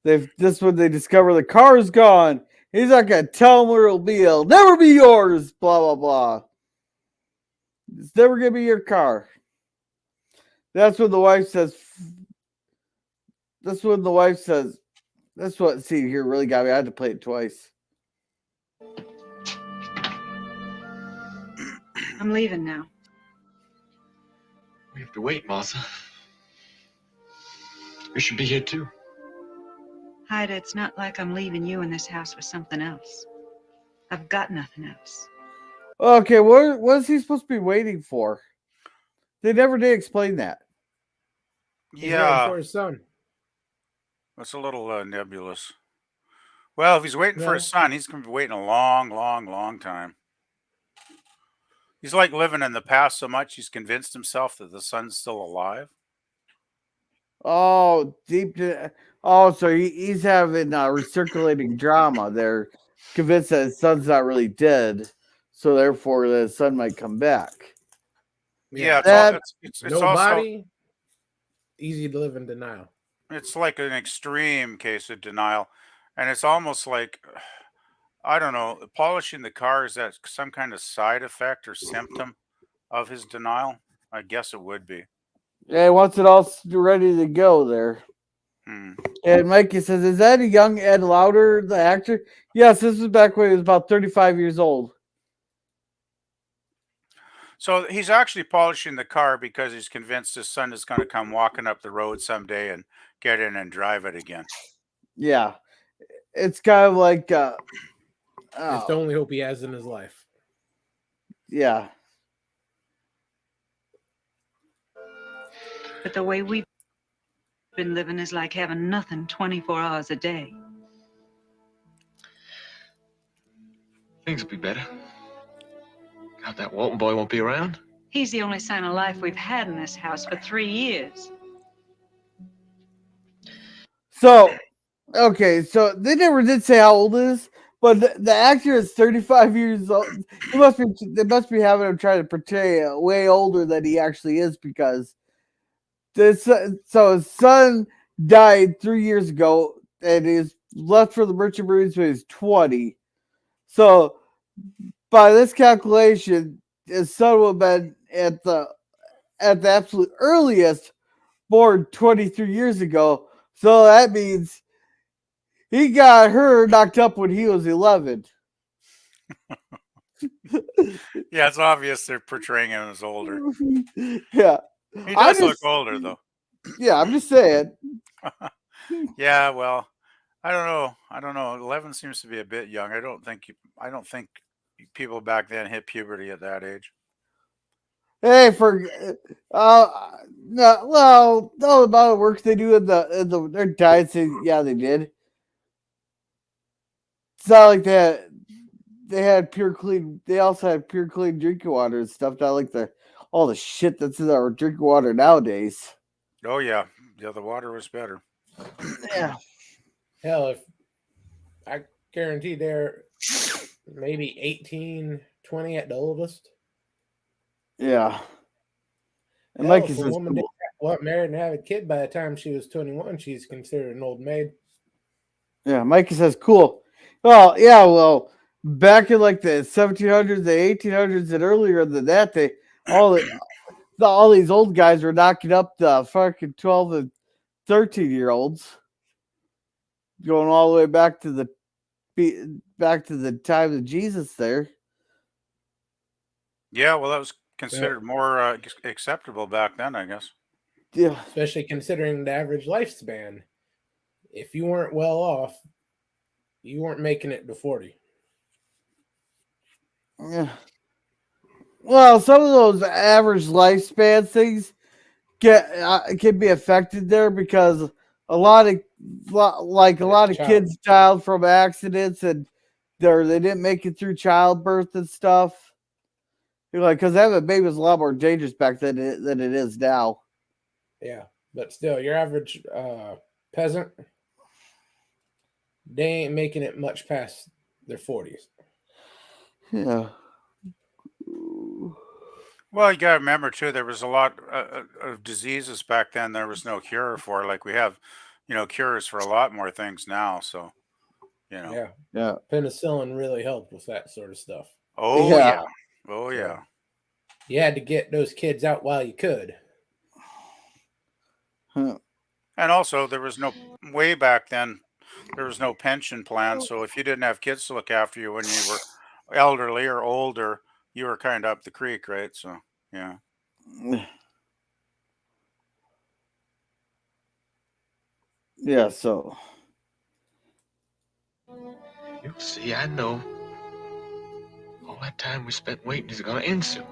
This when they discover the car's gone. He's not gonna tell them where it'll be. It'll never be yours. Blah blah blah. It's never gonna be your car. That's when the wife says. That's when the wife says. That's what scene here really got me. I had to play it twice. I'm leaving now. We have to wait, Martha. We should be here too. Hyder, it's not like I'm leaving you in this house for something else. I've got nothing else. Okay, what is he supposed to be waiting for? They never did explain that. He's waiting for his son. That's a little nebulous. Well, if he's waiting for his son, he's going to be waiting a long, long, long time. He's like living in the past so much, he's convinced himself that the son's still alive. Oh, so he's having recirculating drama. They're convinced that his son's not really dead, so therefore the son might come back. Yeah, That it's no also body, easy to live in denial. it's like an extreme case of denial, and it's almost like I don't know, polishing the car, is that some kind of side effect or symptom of his denial? I guess it would be. Yeah, he wants it all ready to go there. Hmm. And Mikey says, "Is that a young Ed Lauder, the actor?" Yes, this was back when he was about 35 years old. So he's actually polishing the car because he's convinced his son is going to come walking up the road someday and get in and drive it again. Yeah, it's kind of like, It's the only hope he has in his life. yeah. But the way we've been living is like having nothing 24 hours a day. Things will be better. God, that Walton boy won't be around. He's the only sign of life we've had in this house for 3 years. So, okay, so they never did say how old it is, but the actor is 35 years old. They must be having him try to portray way older than he actually is, because so his son died 3 years ago, and he's left for the Merchant Marines when he's 20. So by this calculation, his son would have been at the absolute earliest born 23 years ago. So that means he got her knocked up when he was 11. Yeah, it's obvious they're portraying him as older. Yeah. He does look older, though. Yeah, I'm just saying. Yeah, well, I don't know. 11 seems to be a bit young. I don't think people back then hit puberty at that age. Hey, no, well, all the amount of work they do in their diets, yeah, they did. It's not like that. They had pure clean. They also had pure clean drinking water and stuff. Not like all the shit that's in our drinking water nowadays. Oh yeah, the water was better. Yeah. Hell, if I guarantee they're maybe 18, 20 at the oldest. Yeah. And Hell, Mikey if a says, woman got married and have a kid by the time she was 21, she's considered an old maid. yeah, Mikey says, cool. Well, yeah, well, back in like the 1700s, the 1800s, and earlier than that, all these old guys were knocking up the fucking 12 and 13-year-olds, going all the way back to the time of Jesus there. Yeah, well, that was considered more acceptable back then, I guess. Yeah, especially considering the average lifespan. If you weren't well off, you weren't making it to 40. Yeah. Well, some of those average lifespan things can be affected there, because a lot of kids died from accidents, and they didn't make it through childbirth and stuff. Because having a baby was a lot more dangerous back then than it is now. Yeah, but still, your average peasant, they ain't making it much past their 40s. Yeah. Well, you got to remember too, there was a lot of diseases back then. There was no cure for, like we have, cures for a lot more things now. So, Yeah. Yeah. Penicillin really helped with that sort of stuff. Oh yeah. Oh yeah. You had to get those kids out while you could. Huh. And also, there was way back then, there was no pension plan. So if you didn't have kids to look after you when you were elderly or older, you were kind of up the creek, right? So, yeah. Yeah, so. You see, I know. All that time we spent waiting is going to end soon.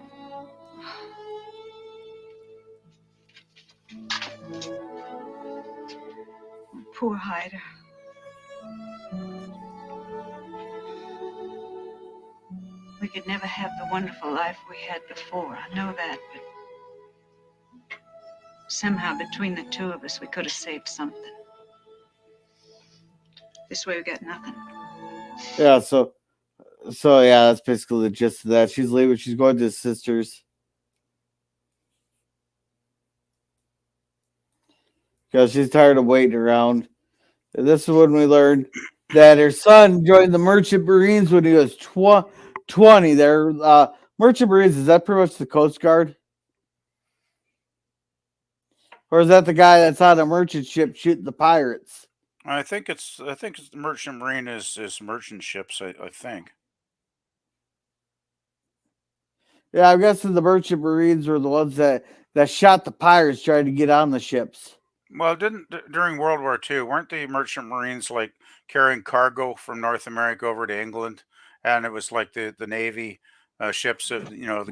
Poor Hyder. We could never have the wonderful life we had before. I know that, but somehow between the two of us, we could have saved something. This way we got nothing. Yeah, so yeah, that's basically the gist of that. She's leaving. She's going to his sister's. because she's tired of waiting around. And this is when we learned that her son joined the Merchant Marines when he was 20. There, Merchant Marines, is that pretty much the Coast Guard? Or is that the guy that's on a merchant ship shooting the pirates? I think it's the merchant marine is merchant ships. I think. Yeah, I'm guessing the Merchant Marines were the ones that shot the pirates trying to get on the ships. Well, didn't during World War II, weren't the merchant marines like carrying cargo from North America over to England? And it was like the Navy ships, the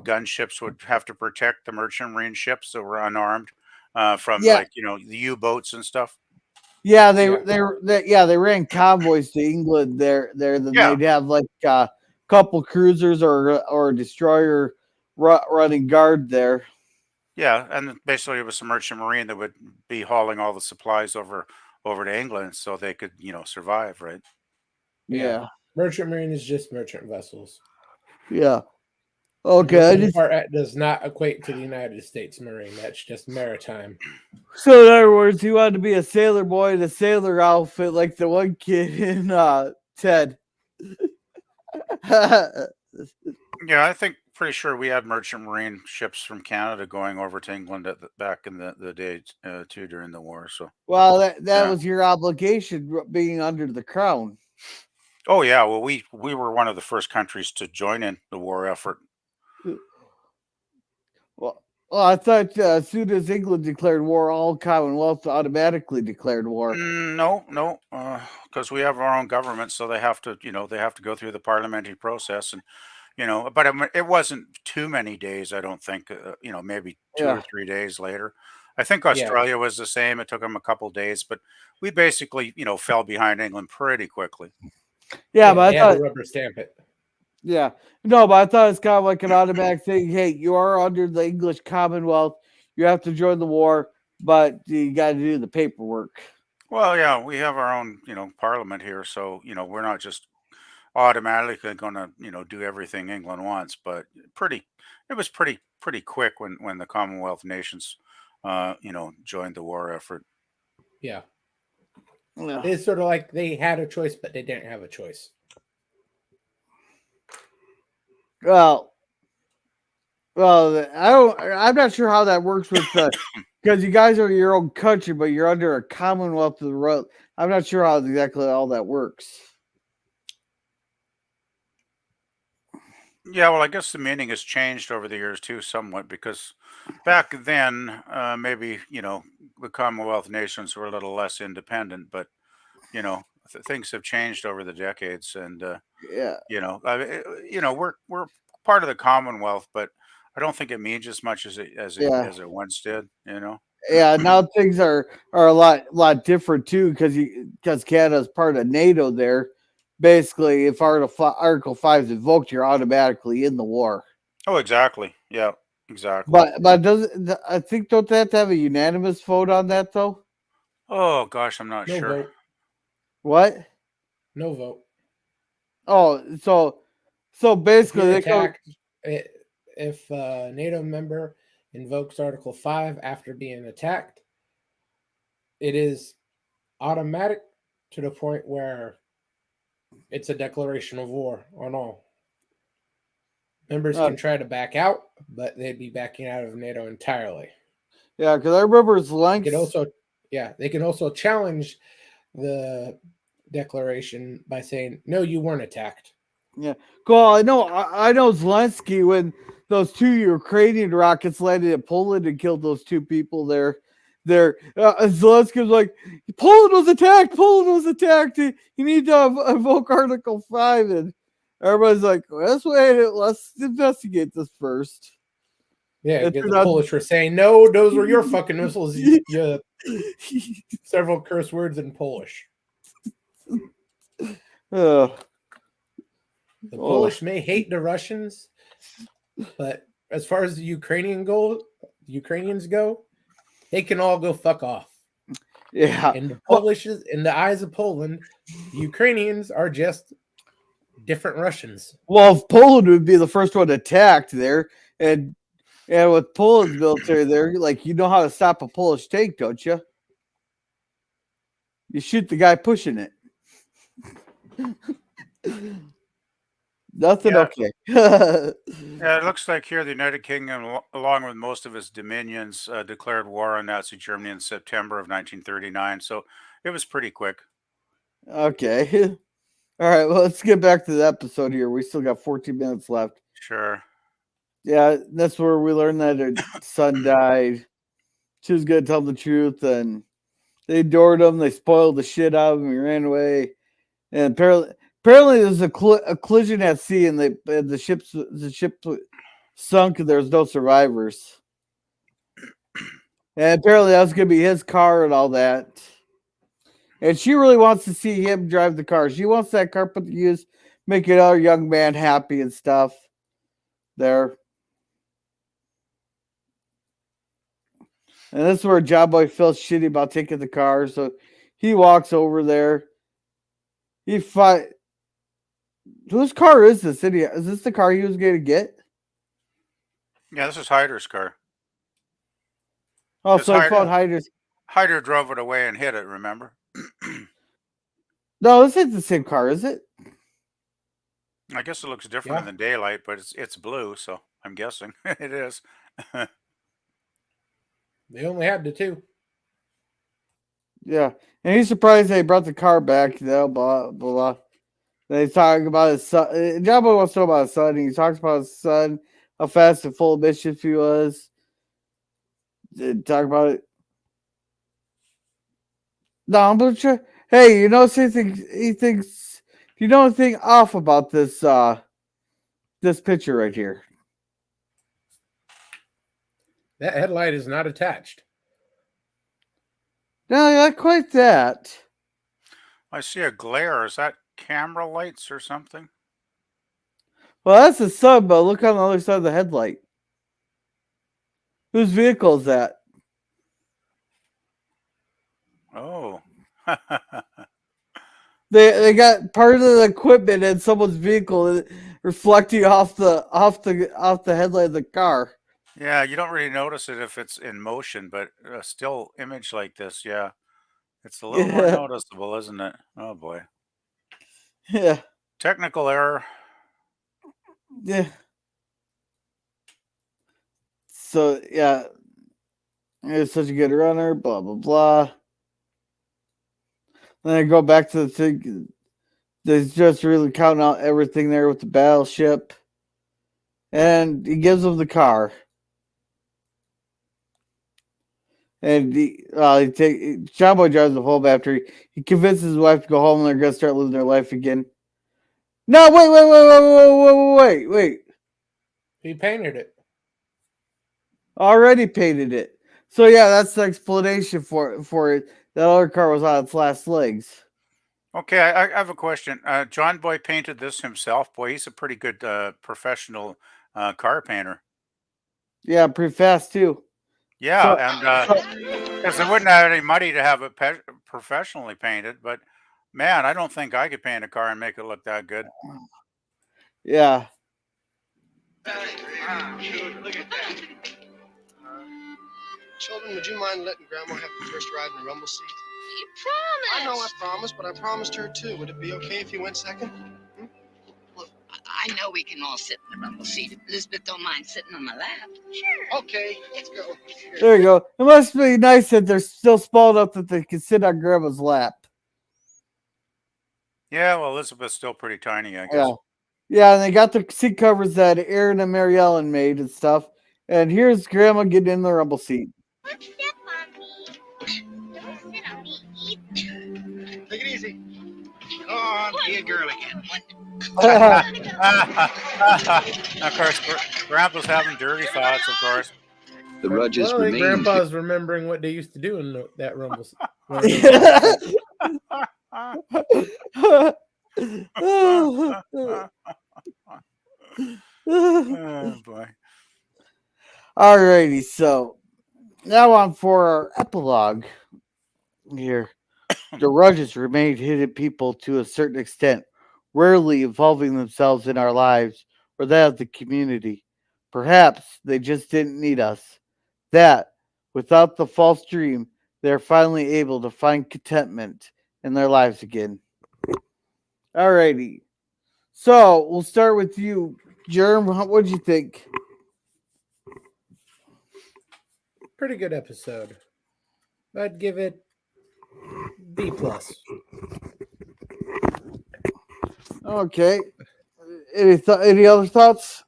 gunships would have to protect the merchant marine ships that were unarmed from Yeah, like the U-boats and stuff. yeah, Yeah. they ran convoys to England there. Then Yeah, they'd have like a couple cruisers or a destroyer running guard there. yeah, and then basically it was a merchant marine that would be hauling all the supplies over to England so they could survive, right? Yeah. Yeah, Merchant marine is just merchant vessels. yeah. And Okay, this is the part that does not equate to the United States Marine. That's just maritime. So in other words, he wanted to be a sailor boy in a sailor outfit like the one kid in Ted. Yeah, I think pretty sure we had merchant marine ships from Canada going over to England back in the day too during the war. So Well, that yeah. was your obligation being under the crown. Oh yeah, well we were one of the first countries to join in the war effort. Well, I thought as soon as England declared war, all Commonwealth automatically declared war. No, because we have our own government, so they have to they have to go through the parliamentary process, and but it wasn't too many days. I don't think maybe 2 or 3 days later. I think Yeah. Australia was the same. It took them a couple days, but we basically fell behind England pretty quickly. Yeah, Yeah, but they I had thought, to rubber stamp it. yeah, no, but I thought it's kind of like an automatic thing. Hey, you are under the English Commonwealth. You have to join the war, but you got to do the paperwork. Well, yeah, we have our own, parliament here, so we're not just automatically going to, do everything England wants. But it was pretty quick when the Commonwealth nations, joined the war effort. Yeah. Yeah. It's sort of like they had a choice, but they didn't have a choice. Well, I'm not sure how that works with because you guys are your own country, but you're under a Commonwealth of the road. I'm not sure how exactly all that works. Yeah, well, I guess the meaning has changed over the years too, somewhat, because back then, maybe the Commonwealth nations were a little less independent, but things have changed over the decades, and Yeah. I mean, we're part of the Commonwealth, but I don't think it means as much Yeah. as it once did. Yeah, now things are a lot different too because Canada's part of NATO there. Basically, if Article 5 is invoked, you're automatically in the war. Oh, exactly. Yeah, exactly. But I think don't they have to have a unanimous vote on that though? Oh gosh, I'm not No sure. vote. What? No vote. Oh, so If basically you're they go. attacked, if a NATO member invokes Article 5 after being attacked, it is automatic to the point where it's a declaration of war on all. Members can try to back out, but they'd be backing out of NATO entirely. Yeah, because I remember They Zelensky. they can also challenge the declaration by saying, "No, you weren't attacked." Yeah, cool. I know Zelensky when those 2 Ukrainian rockets landed in Poland and killed those 2 people there. Zelensky was like, Poland was attacked. Poland was attacked. You need to invoke Article 5. And everybody's like, let's wait. Let's investigate this first. Yeah, because the Polish were saying, "No, those were your fucking missiles." Yeah, several curse words in Polish. The Polish may hate the Russians, but as far as the Ukrainians go, they can all go fuck off. Yeah. And the Polish, in the eyes of Poland, the Ukrainians are just different Russians. Well, if Poland would be the first one attacked there, and with Poland's military there, like you know how to stop a Polish tank, don't you? You shoot the guy pushing it. Nothing Yeah. okay. Yeah, it looks like here the United Kingdom, along with most of its dominions, declared war on Nazi Germany in September of 1939. So it was pretty quick. Okay. All right, well, let's get back to the episode here. We still got 14 minutes left. Sure. Yeah, that's where we learned that her son died. She was going to tell the truth, and they adored him. They spoiled the shit out of him. He ran away. And apparently there was a collision at sea, and the ship sunk, and there was no survivors. And apparently that was going to be his car and all that. And she really wants to see him drive the car. She wants that car put to use, make another young man happy and stuff. There. And this is where Job Boy feels shitty about taking the car. So he walks over there. Whose car is this? Is this the car he was going to get? Yeah, this is Hyder's car. Oh, so I thought Hyder's. Hyder drove it away and hit it, remember? No, this isn't the same car, is it? I guess it looks different in the daylight, but it's blue, so I'm guessing it is. They only had the two. Yeah. And he's surprised they brought the car back, blah, blah, blah. They talk about his son. John Boy wants to know about his son. He talks about his son, how fast and full of mischief he was. They talk about it. No, I'm gonna try. Hey, you know something? He thinks. You know anything off about this? This picture right here. That headlight is not attached. No, not quite that. I see a glare. Is that camera lights or something? Well, that's the sun, but look on the other side of the headlight. Whose vehicle is that? Oh. They got part of the equipment in someone's vehicle reflecting off the headlight of the car. Yeah, you don't really notice it if it's in motion, but a still image like this, yeah, it's a little more noticeable, isn't it? Oh boy. Yeah. Technical error. Yeah. So yeah, he's such a good runner. Blah blah blah. Then I go back to the thing. They just really counting out everything there with the battleship, and he gives him the car. And John Boy drives him home after he convinces his wife to go home and they're gonna start living their life again. No, wait. He painted it. Already painted it. So yeah, that's the explanation for it. That other car was on its last legs. Okay, I have a question. John Boy painted this himself. Boy, he's a pretty good professional car painter. Yeah, pretty fast too. Yeah, and because they wouldn't have any money to have it professionally painted, but man, I don't think I could paint a car and make it look that good. Yeah. Look at that. Children, would you mind letting Grandma have the first ride in the rumble seat? You promised. I know I promised, but I promised her too. Would it be okay if you went second? Well, I know we can all sit in the rumble seat if Elizabeth don't mind sitting on my lap. Sure. Okay, let's go. There you go. It must be nice that they're still small enough that they can sit on Grandma's lap. Yeah, well, Elizabeth's still pretty tiny, I guess. Yeah. Yeah, and they got the seat covers that Aaron and Mary Ellen made and stuff. And here's Grandma getting in the rumble seat. Don't step on me. Don't sit on me either. Take it easy. Go on, be a girl again. Of course, Grandpa's having dirty thoughts, of course. The Rudges Well, remain. Grandpa's remembering what they used to do in that rumble. Oh boy. Alrighty, so now on for our epilogue here. The Rudges remained hidden people to a certain extent, rarely involving themselves in our lives or that of the community. Perhaps they just didn't need us. That, without the false dream, they are finally able to find contentment in their lives again. Alrighty. So we'll start with you, Germ. What'd you think? Pretty good episode. I'd give it B plus. Okay. Any other thoughts?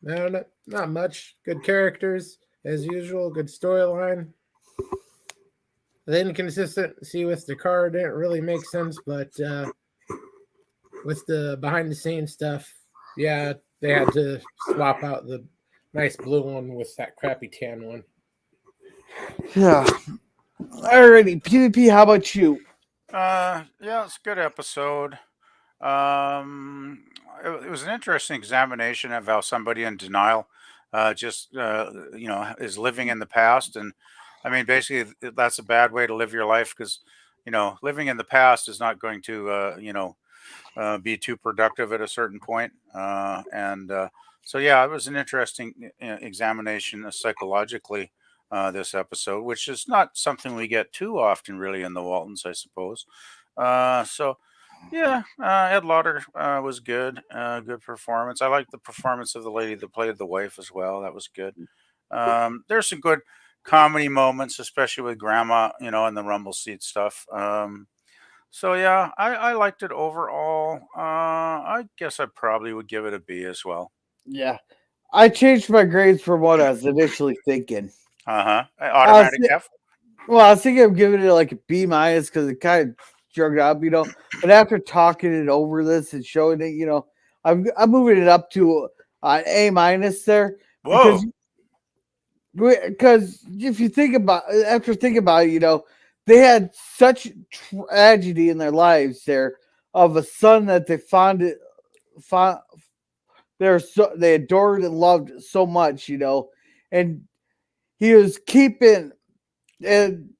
No, not much. Good characters as usual. Good storyline. The inconsistency with the car didn't really make sense, but with the behind the scenes stuff, yeah, they had to swap out the nice blue one with that crappy tan one. Yeah. Alrighty, PvP. How about you? Yeah, it's a good episode. Um, it was an interesting examination of how somebody in denial, is living in the past, and I mean, basically, that's a bad way to live your life because, living in the past is not going to, be too productive at a certain point. So, yeah, it was an interesting examination psychologically. This episode, which is not something we get too often, really, in the Waltons, I suppose. So yeah, Ed Lauder was good. Good performance. I liked the performance of the lady that played the wife as well. That was good. There's some good comedy moments, especially with Grandma, and the rumble seat stuff. So yeah, I liked it overall. I guess I probably would give it a B as well. Yeah. I changed my grades from what I was initially thinking. Automatic F. Well, I was thinking of giving it like a B minus because it kind of drug it up, But after talking it over this and showing it, I'm moving it up to an A minus there. Whoa. Because if you think about it, they had such tragedy in their lives there of a son that they adored and loved so much, and he was keeping and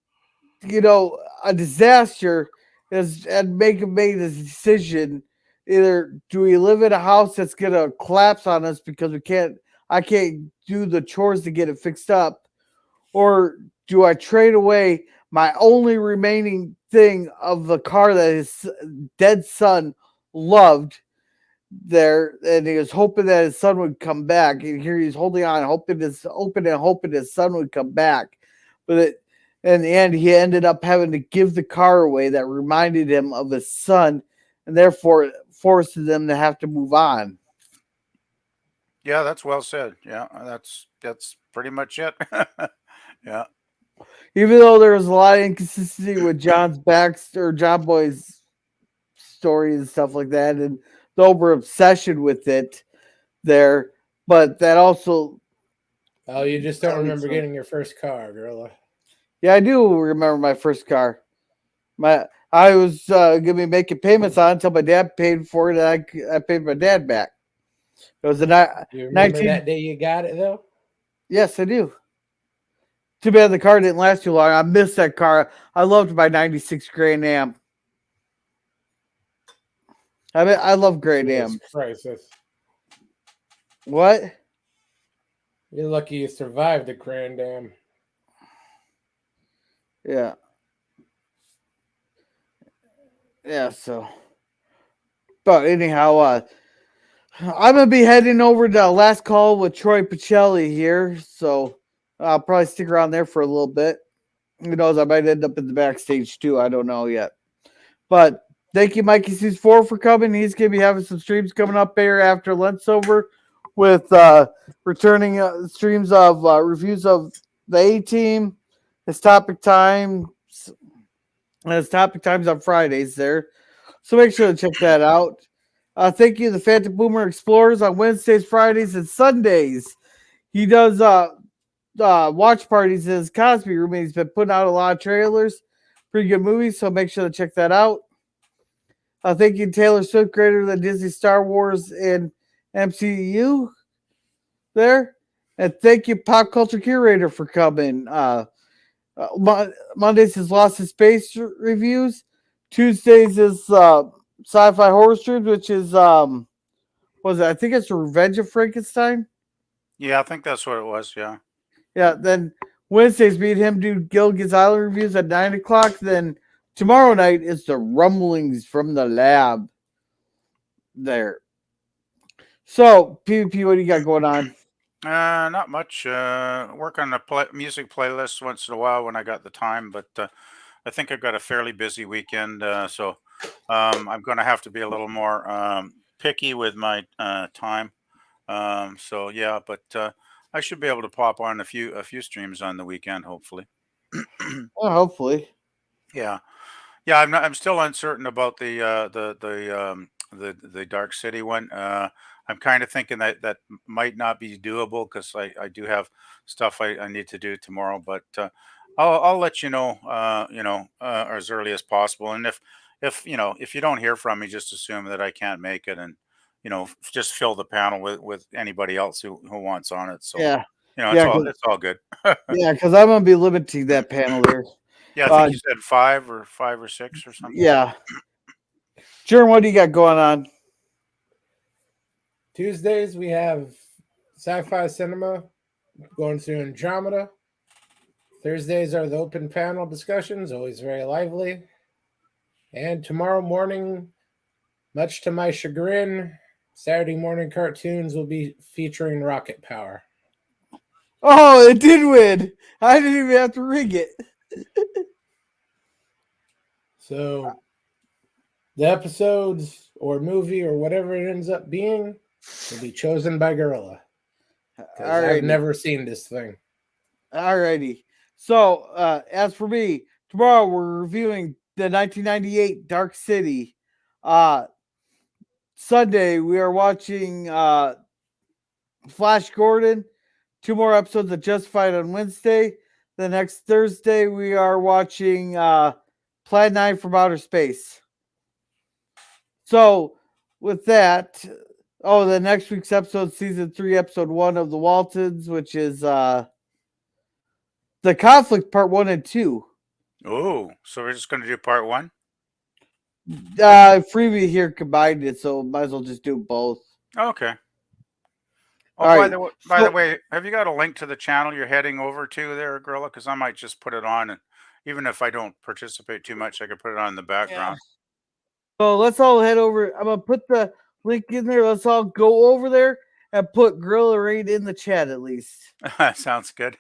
a disaster and make him make this decision. Either do we live in a house that's gonna collapse on us because I can't do the chores to get it fixed up, or do I trade away my only remaining thing of the car that his dead son loved there, and he was hoping that his son would come back. And here he's holding on, hoping his son would come back. But in the end, he ended up having to give the car away that reminded him of his son, and therefore forced them to have to move on. Yeah, that's well said. Yeah, that's pretty much it. Yeah. Even though there was a lot of inconsistency with John Boy's story and stuff like that, and the over obsession with it there, but that also. Oh, you just don't remember getting your first car, Gorilla. Yeah, I do remember my first car. I was gonna be making payments on it until my dad paid for it, and I paid my dad back. It was You remember that day you got it though? Yes, I do. Too bad the car didn't last too long. I missed that car. I loved my '96 Grand Am. I love Grand Am. Crisis. What? You're lucky you survived the Grand Am. Yeah. Yeah, so. But anyhow, I'm going to be heading over to Last Call with Troy Pacelli here, so I'll probably stick around there for a little bit. Who knows, I might end up in the backstage too. I don't know yet. But thank you, Mikey C4, for coming. He's going to be having some streams coming up there after lunch over with returning streams of reviews of the A-Team, his topic time, and his topic times on Fridays there. So make sure to check that out. Thank you, the Phantom Boomer Explorers, on Wednesdays, Fridays, and Sundays. He does watch parties in his Cosby room, and he's been putting out a lot of trailers. Pretty good movies, so make sure to check that out. Thank you, Taylor Swift, creator of the Disney Star Wars and MCU there. And thank you, Pop Culture Curator, for coming. Mondays is Lost in Space reviews. Tuesdays is Sci-Fi Horror Streams, which is I think it's Revenge of Frankenstein. Yeah, I think that's what it was. Yeah. Yeah. Then Wednesdays, me and him do Gilligan's Island reviews at 9:00. Then tomorrow night is the rumblings from the lab there. So, PvP, what do you got going on? Not much. Work on the music playlist once in a while when I got the time, but I think I've got a fairly busy weekend, so I'm going to have to be a little more picky with my time. So yeah, but I should be able to pop on a few streams on the weekend, hopefully. Well, hopefully. Yeah, yeah. I'm still uncertain about the Dark City one. I'm kind of thinking that might not be doable because I do have stuff I need to do tomorrow. But I'll let you know. As early as possible. And if if you don't hear from me, just assume that I can't make it, and just fill the panel with anybody else who wants on it. So Yeah. it's Yeah, it's all good. yeah, because I'm gonna be limiting that panel there. Yeah, I think you said five or six or something. Yeah. Jerm, what do you got going on? Tuesdays we have sci-fi cinema going through Andromeda. Thursdays are the open panel discussions, always very lively. And tomorrow morning, much to my chagrin, Saturday morning cartoons will be featuring Rocket Power. Oh, it did win. I didn't even have to ring it. So the episodes or movie or whatever it ends up being will be chosen by Gorilla. I've never seen this thing. Alrighty. So, as for me, tomorrow we're reviewing the 1998 Dark City. Sunday we are watching Flash Gordon. 2 more episodes of Justified on Wednesday. The next Thursday we are watching Plan 9 from Outer Space. So, with that, the next week's episode, season 3, episode 1 of the Waltons, which is the Conflict part 1 and 2. Oh, so we're just going to do part 1? Freebie here combined it, so might as well just do both. Okay. Oh, All by the way, have you got a link to the channel you're heading over to there, Gorilla? Because I might just put it on, and even if I don't participate too much, I could put it on in the background. So let's all head over. I'm gonna put the link in there. Let's all go over there and put Gorilla Raid in the chat at least. Sounds good.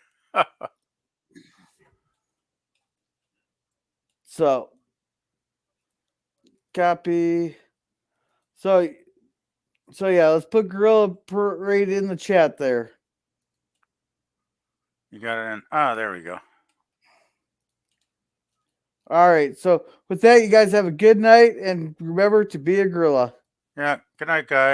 So copy. So yeah, let's put Gorilla Raid in the chat there. You got it in. Ah, there we go. All right. So with that, you guys have a good night, and remember to be a gorilla. Yeah. Good night, guys.